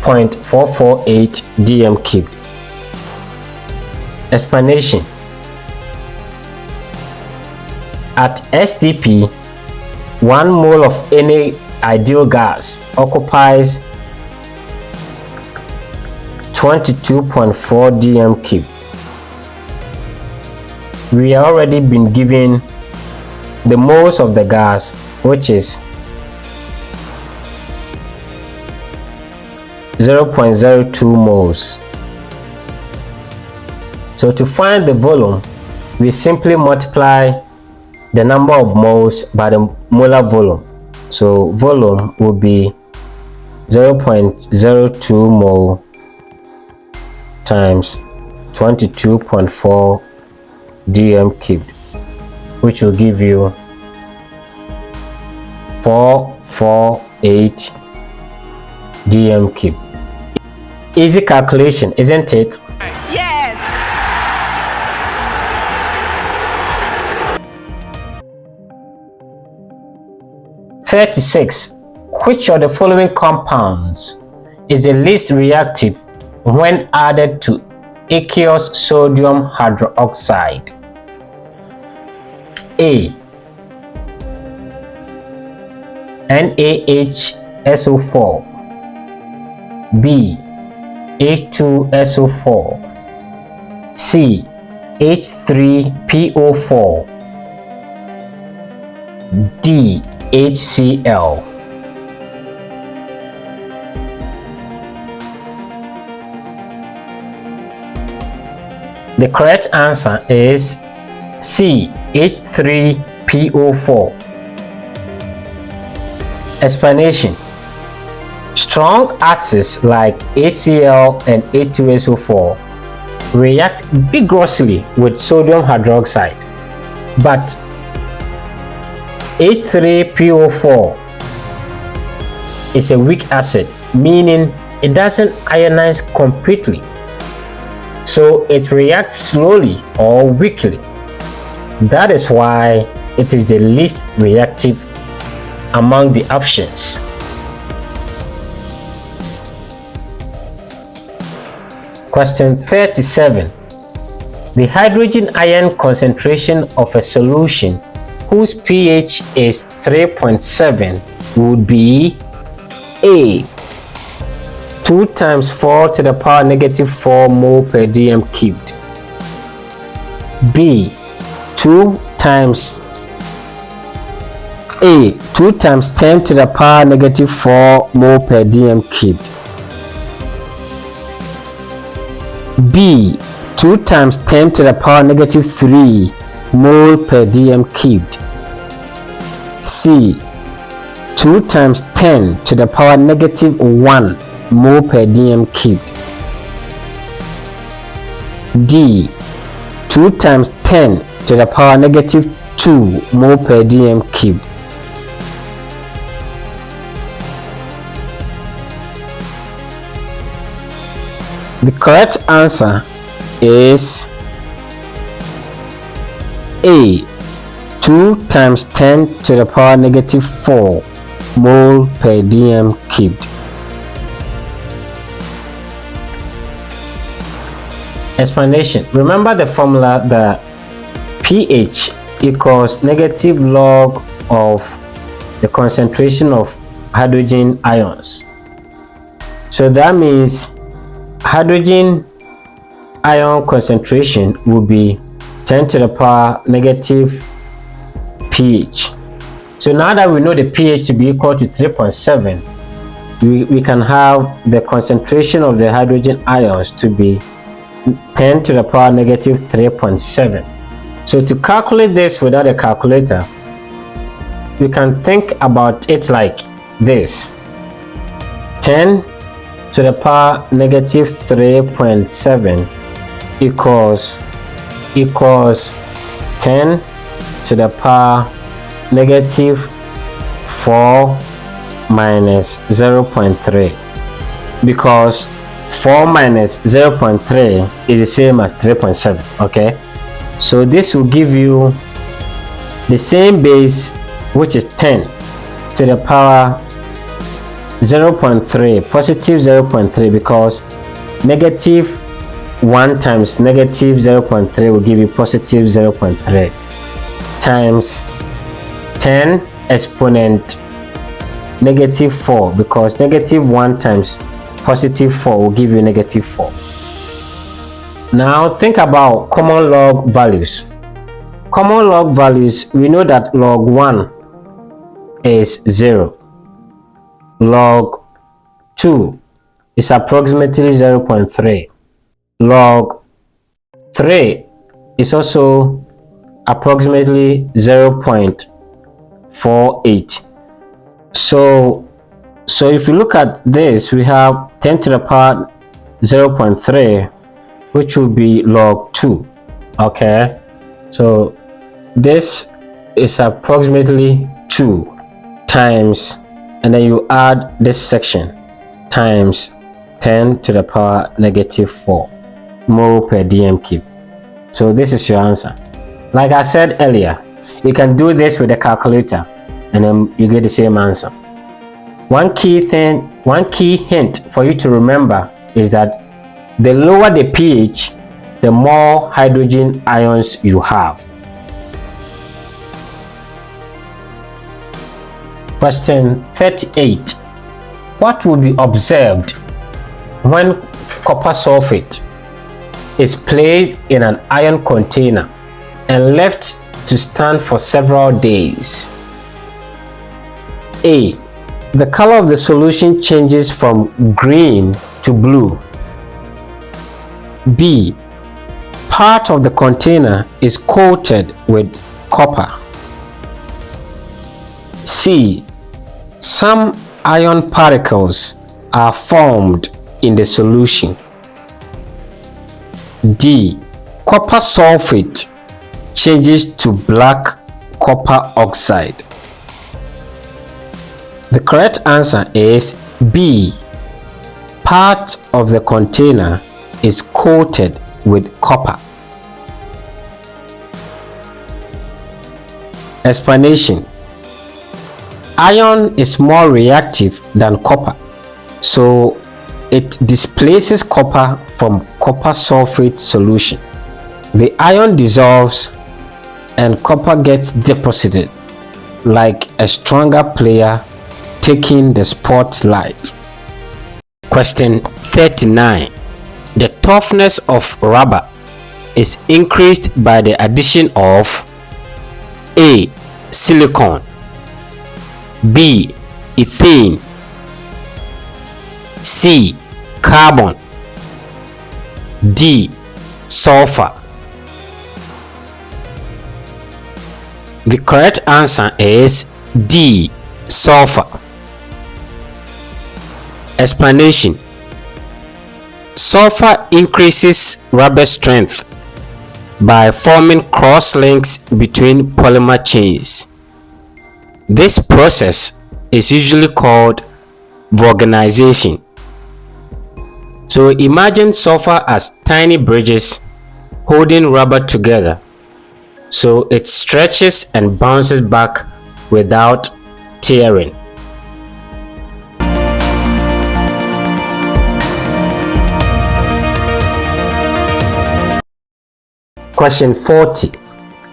0.448 dm cubed. Explanation: at STP, 1 mole of any ideal gas occupies 22.4 dm cubed. We have already been given the moles of the gas, which is 0.02 moles. So to find the volume, we simply multiply the number of moles by the molar volume. So volume will be 0.02 mole times 22.4 dm cubed, which will give you 448 dm cubed. Easy calculation, isn't it? Yes! 36. Which of the following compounds is the least reactive when added to aqueous sodium hydroxide? A. NaHSO4, B. H2SO4, C. H3PO4, D. HCl. The correct answer is C. H3PO4. Explanation: strong acids like HCl and H2SO4 react vigorously with sodium hydroxide, but H3PO4 is a weak acid, meaning it doesn't ionize completely, so it reacts slowly or weakly. That is why it is the least reactive among the options. Question 37. The hydrogen ion concentration of a solution whose pH is 3.7 would be A. 2 times 4 to the power negative 4 mole per dm cubed, B. 2 times 10 to the power negative 4 mole per dm cubed, B. 2 times 10 to the power negative 3 mole per dm cubed, C. 2 times 10 to the power negative 1 mole per dm cubed, D. 2 times 10 to the power negative 2 mole per dm cubed. The correct answer is A. 2 times 10 to the power negative 4 mole per dm cubed. Explanation: remember the formula that pH equals negative log of the concentration of hydrogen ions. So that means hydrogen ion concentration will be 10 to the power negative pH. So now that we know the pH to be equal to 3.7, we can have the concentration of the hydrogen ions to be 10 to the power negative 3.7. So to calculate this without a calculator, we can think about it like this: 10 to the power negative 3.7 equals 10 to the power negative 4 minus 0.3, because 4 minus 0.3 is the same as 3.7. okay, so this will give you the same base, which is 10 to the power 0.3, positive 0.3, because negative 1 times negative 0.3 will give you positive 0.3 times 10 exponent negative 4, because negative 1 times positive 4 will give you negative 4. Now think about common log values. Common log values, we know that log 1 is 0. Log 2 is approximately 0.3. Log 3 is also approximately 0.48. So if you look at this, we have 10 to the power 0.3, which will be log 2. okay, so this is approximately 2 times, and then you add this section, times 10 to the power negative 4 mole per dm cube. So this is your answer. Like I said earlier, you can do this with a calculator and then you get the same answer. One key hint for you to remember is that the lower the pH, the more hydrogen ions you have. Question 38. What will be observed when copper sulfate is placed in an iron container and left to stand for several days? A. The color of the solution changes from green to blue. B. Part of the container is coated with copper. C. Some iron particles are formed in the solution. D. Copper sulfate changes to black copper oxide. The correct answer is B. Part of the container is coated with copper. Explanation. Iron is more reactive than copper, so it displaces copper from copper sulfate solution. The iron dissolves and copper gets deposited like a stronger player taking the spotlight. Question 39. The toughness of rubber is increased by the addition of A. Silicon, B. Ethane, C. Carbon, D. Sulfur. The correct answer is D. Sulfur. Explanation. Sulfur increases rubber strength by forming cross links between polymer chains. This process is usually called vulcanization. So imagine sulfur as tiny bridges holding rubber together, so it stretches and bounces back without tearing. Question 40.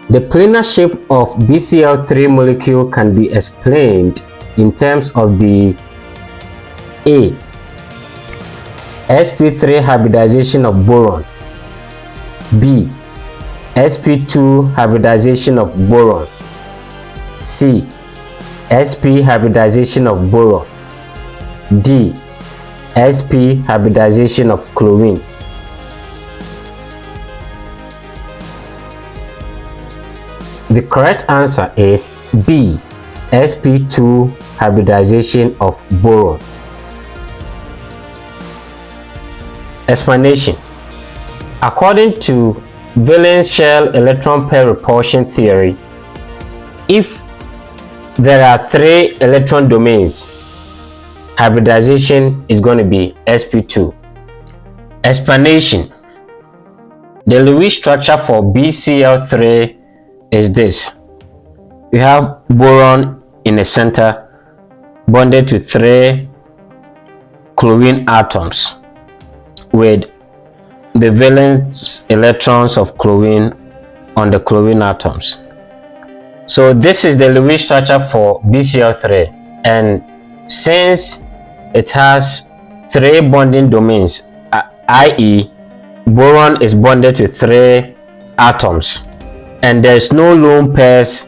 The planar shape of BCl3 molecule can be explained in terms of the A. sp3 hybridization of boron, B. sp2 hybridization of boron, C. sp hybridization of boron, D. sp hybridization of chlorine. The correct answer is B. sp2 hybridization of boron. Explanation. According to valence shell electron pair repulsion theory, if there are 3 electron domains, hybridization is going to be sp2. Explanation. The Lewis structure for BCl3 is this. You have boron in the center bonded to 3 chlorine atoms with the valence electrons of chlorine on the chlorine atoms. So this is the Lewis structure for BCl3, and since it has 3 bonding domains, i.e. boron is bonded to 3 atoms and there is no lone pairs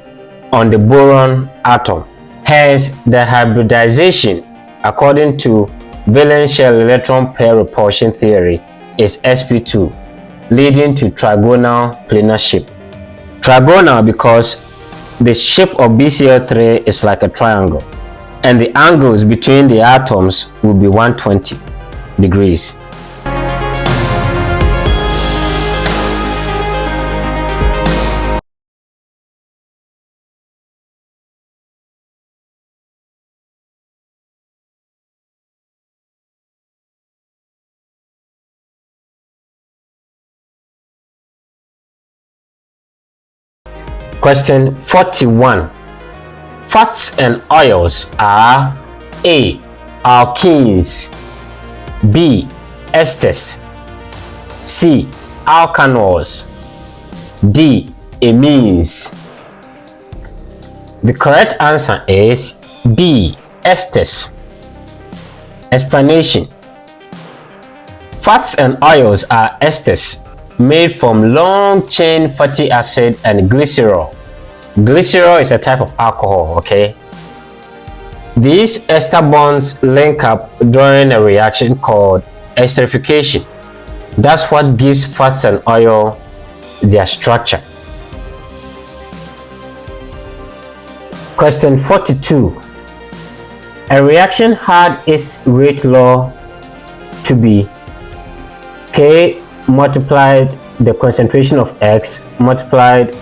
on the boron atom, hence the hybridization according to valence shell electron pair repulsion theory is sp2, leading to trigonal planar shape. Trigonal because the shape of BCl3 is like a triangle and the angles between the atoms will be 120 degrees. Question 41. Fats and oils are A. Alkenes, B. Esters, C. Alkanols, D. Amines. The correct answer is B. Esters. Explanation. Fats and oils are esters made from long-chain fatty acid and glycerol. Glycerol is a type of alcohol, okay? These ester bonds link up during a reaction called esterification. That's what gives fats and oil their structure. Question 42. A reaction had its rate law to be K multiplied the concentration of X multiplied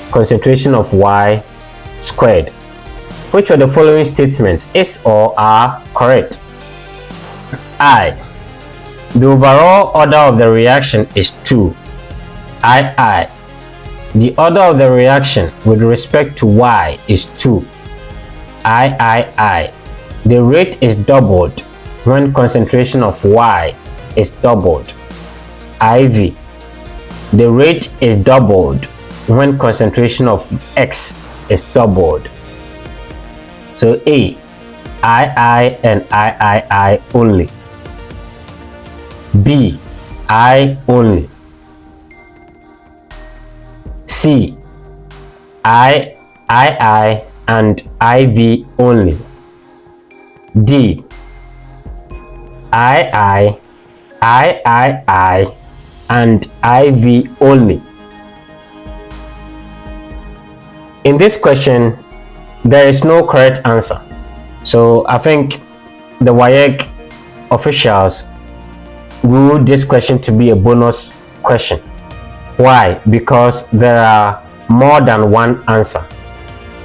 concentration of Y squared. Which of the following statements is or are correct? I. The overall order of the reaction is 2. II. The order of the reaction with respect to Y is 2. III. The rate is doubled when concentration of Y is doubled. IV. The rate is doubled when concentration of X is doubled. So A, II and III only. B, I only. C, II and IV only. D, II and IV only. In this question, there is no correct answer. So I think the WAEC officials ruled this question to be a bonus question. Why? Because there are more than one answer.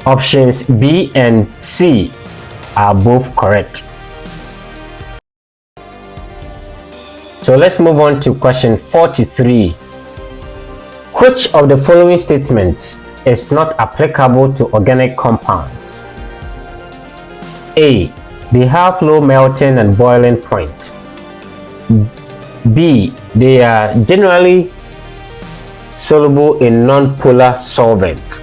Options B and C are both correct. So let's move on to question 43. Which of the following statements is not applicable to organic compounds? A. They have low melting and boiling point. B. They are generally soluble in non-polar solvent.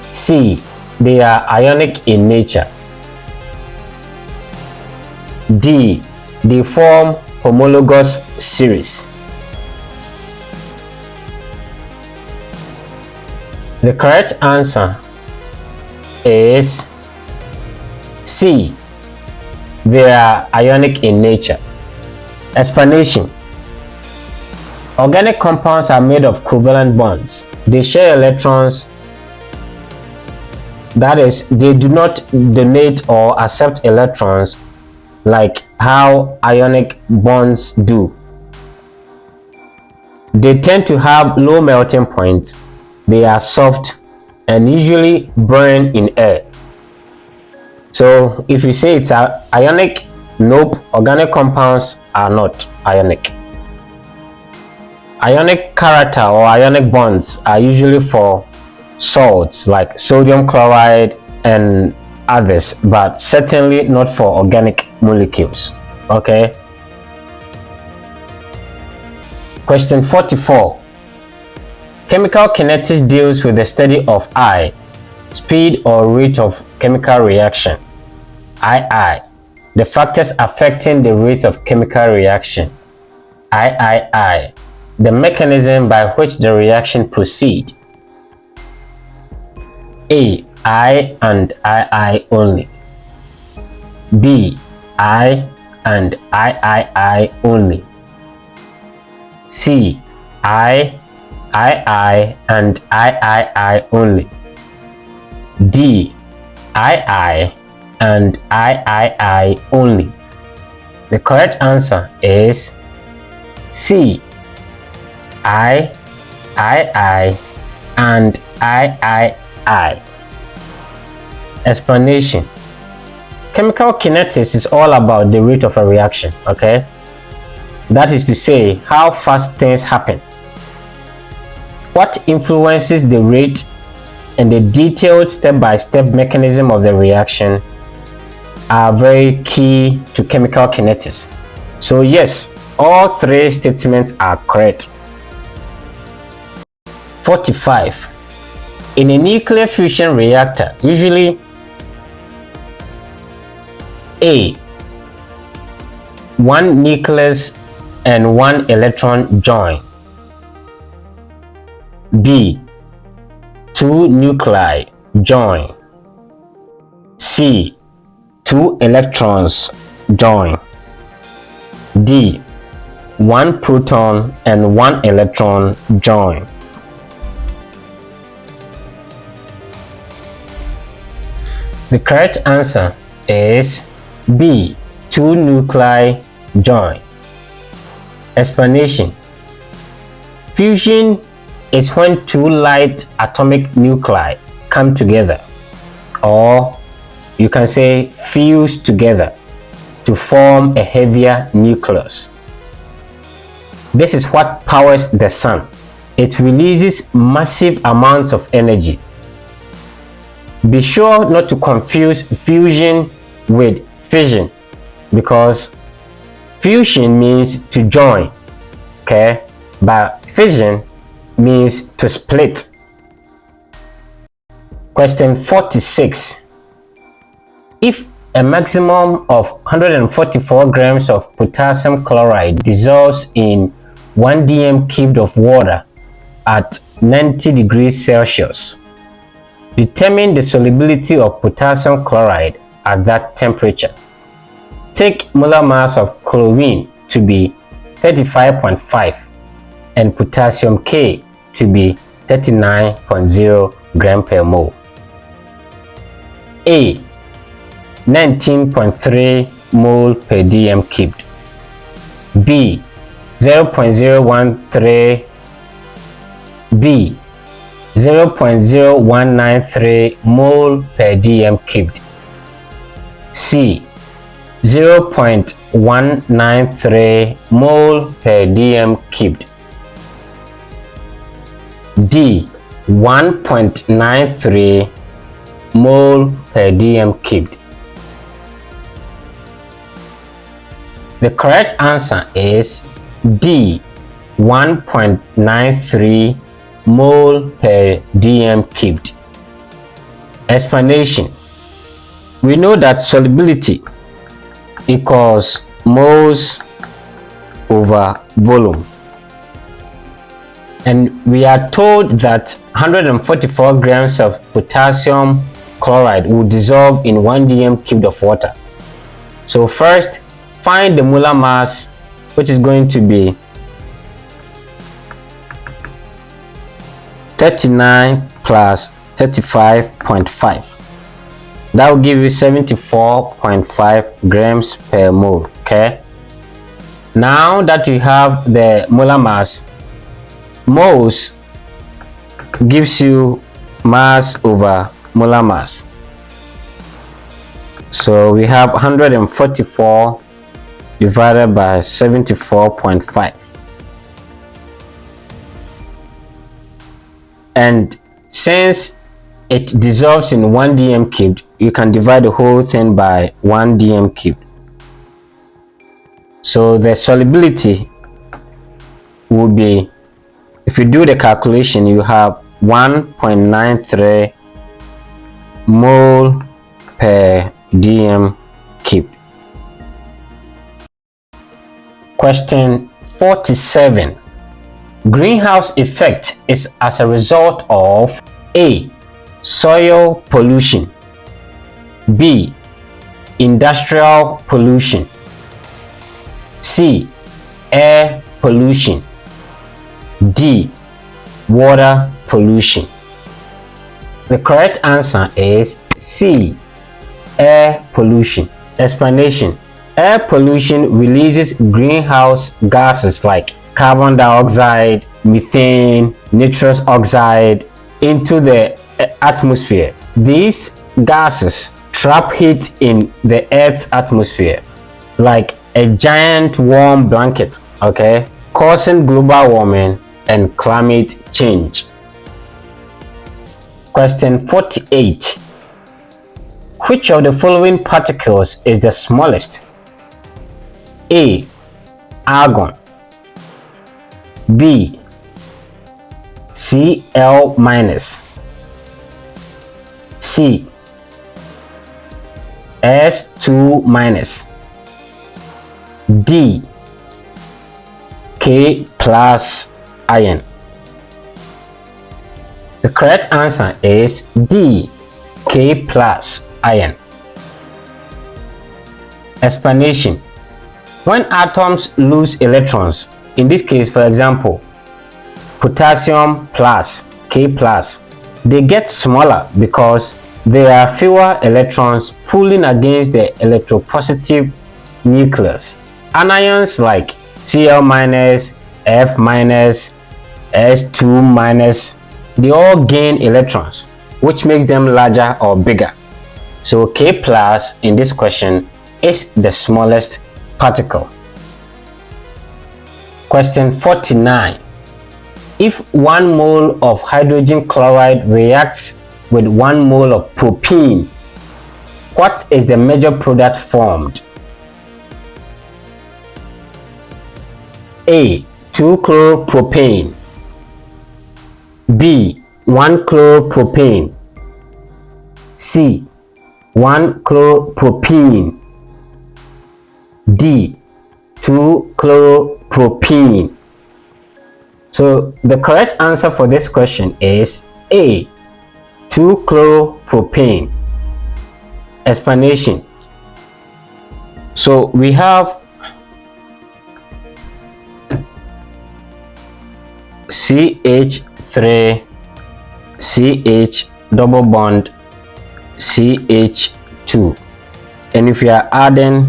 C. They are ionic in nature. D. They form homologous series. The correct answer is C. They are ionic in nature. Explanation. Organic compounds are made of covalent bonds. They share electrons, that is, they do not donate or accept electrons like how ionic bonds do. They tend to have low melting points, they are soft, and usually burn in air. So if you say it's ionic, nope, organic compounds are not ionic. Ionic character or ionic bonds are usually for salts like sodium chloride and others, but certainly not for organic molecules. Okay. Question 44. Chemical kinetics deals with the study of I, speed or rate of chemical reaction. II, the factors affecting the rate of chemical reaction. III, the mechanism by which the reaction proceeds. A, I and II only. B, I and III only. C, I and III only. D, I and III only. The correct answer is C, I and III. Explanation. Chemical kinetics is all about the rate of a reaction, okay? That is to say, how fast things happen. What influences the rate and the detailed step-by-step mechanism of the reaction are very key to chemical kinetics. So yes, all three statements are correct. 45. In a nuclear fusion reactor, usually A, one nucleus and one electron join. B, two nuclei join. C, two electrons join. D, one proton and one electron join. The correct answer is B, two nuclei join. Explanation. Fusion is when two light atomic nuclei come together, or you can say fuse together to form a heavier nucleus. This is what powers the sun. It releases massive amounts of energy. Be sure not to confuse fusion with fission, because fusion means to join, okay, but fission means to split. Question 46. If a maximum of 144 grams of potassium chloride dissolves in 1 dm cubed of water at 90 degrees Celsius, determine the solubility of potassium chloride at that temperature. Take molar mass of chlorine to be 35.5 and potassium K to be 39.0 gram per mole. A, 19.3 mole per dm cubed. B, 0.013. B, 0.0193 mole per dm cubed. C, 0.193 mole per dm cubed. D, 1.93 mole per dm cubed. The correct answer is D, 1.93 mole per dm cubed. Explanation. We know that solubility equals moles over volume, and we are told that 144 grams of potassium chloride will dissolve in 1 dm cubed of water. So first, find the molar mass, which is going to be 39 plus 35.5. That will give you 74.5 grams per mole. Okay, now that you have the molar mass, moles gives you mass over molar mass. So we have 144 divided by 74.5, and since it dissolves in 1 dm cubed, you can divide the whole thing by 1 dm cubed. So the solubility will be, if you do the calculation, you have 1.93 mole per dm cubed. Question 47. Greenhouse effect is as a result of A. Soil pollution, B. Industrial pollution, C. Air pollution, D. Water pollution. The correct answer is C. Air pollution. Explanation: air pollution releases greenhouse gases like carbon dioxide, methane, nitrous oxide into the atmosphere. These gases trap heat in the Earth's atmosphere like a giant warm blanket, okay, causing global warming and climate change. Question 48. Which of the following particles is the smallest? A. Argon, B. Cl-, C. S2-, D. K+ ion. The correct answer is D. K+ ion. Explanation: when atoms lose electrons, in this case, for example, potassium plus, K+, they get smaller because there are fewer electrons pulling against the electropositive nucleus. Anions like Cl-, F-, S2-, they all gain electrons, which makes them larger or bigger. So K+ in this question is the smallest particle. Question 49. If 1 mole of hydrogen chloride reacts with 1 mole of propene, what is the major product formed? A. 2-chloropropane, B. 1-chloropropane, C. 1-chloropropene, D. 2-chloropropene. So the correct answer for this question is A. 2-chloropropane. Explanation: so we have CH3 CH double bond CH2, and if you are adding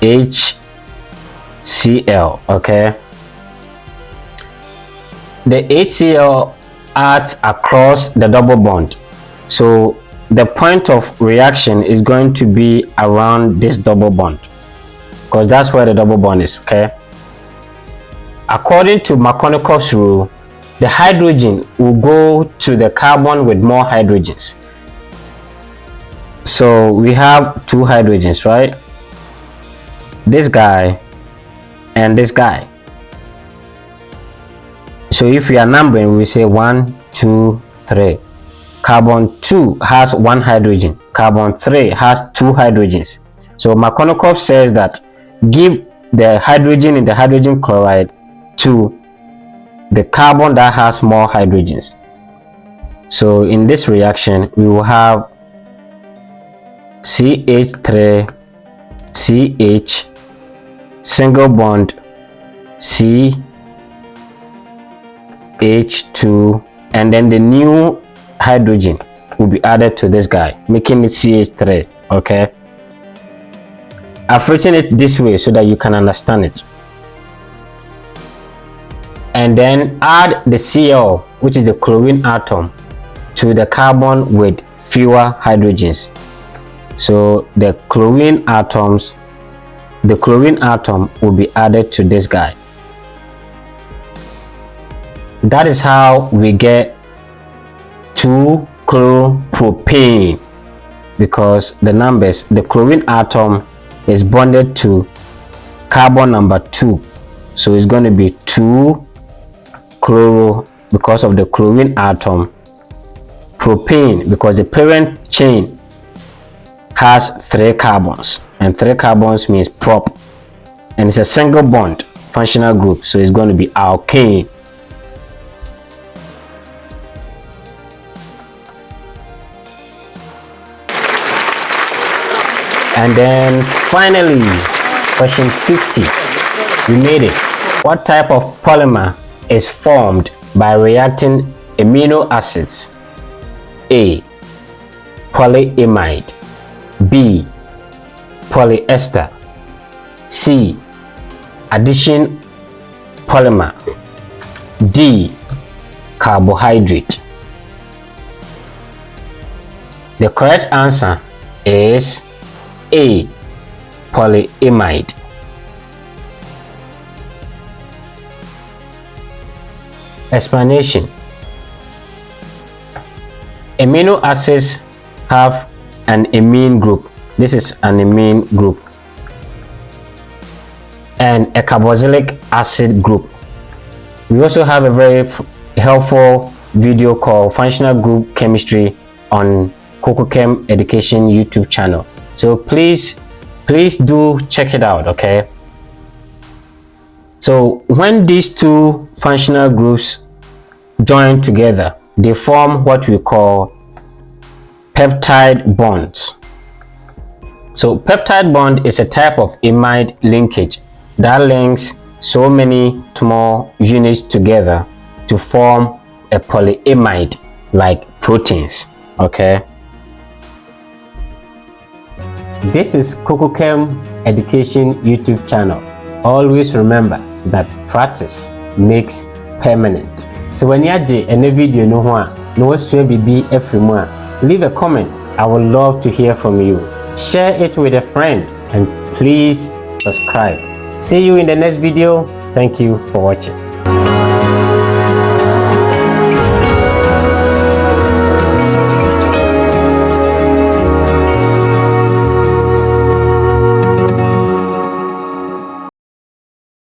HCl, okay, the HCl adds across the double bond, so the point of reaction is going to be around this double bond because that's where the double bond is, okay. According to Markovnikov's rule, the hydrogen will go to the carbon with more hydrogens. So we have 2 hydrogens, right? This guy and this guy. So if we are numbering, we say 1, 2, 3. Carbon 2 has 1 hydrogen. Carbon 3 has 2 hydrogens. So Markovnikov says that give the hydrogen in the hydrogen chloride to the carbon that has more hydrogens. So in this reaction, we will have CH3 CH single bond CH2, and then the new hydrogen will be added to this guy, making it CH3. Okay, I've written it this way so that you can understand it. And then add the Cl, which is the chlorine atom, to the carbon with fewer hydrogens. So the chlorine atom will be added to this guy. That is how we get 2-chloropropane, because the chlorine atom is bonded to carbon number 2, so it's going to be 2-chloro because of the chlorine atom, propane because the parent chain has 3 carbons, and 3 carbons means prop, and it's a single bond functional group, so it's going to be alkane. And then finally, question 50, we made it. What type of polymer is formed by reacting amino acids? A. Polyamide. B. Polyester. C. Addition polymer. D. Carbohydrate. The correct answer is A. Polyamide. Explanation. Amino acids have an amine group. This is an amine group, and a carboxylic acid group. We also have a very helpful video called Functional Group Chemistry on KokoChem Education YouTube channel. So please do check it out, okay? So when these two functional groups join together, they form what we call peptide bonds. So peptide bond is a type of imide linkage that links so many small units together to form a polyamide like proteins, okay? This is KokoChem Education YouTube channel. Always remember that practice makes permanent. So when you watch any video no bibi every leave a comment. I would love to hear from you. Share it with a friend and please subscribe. See you in the next video. Thank you for watching.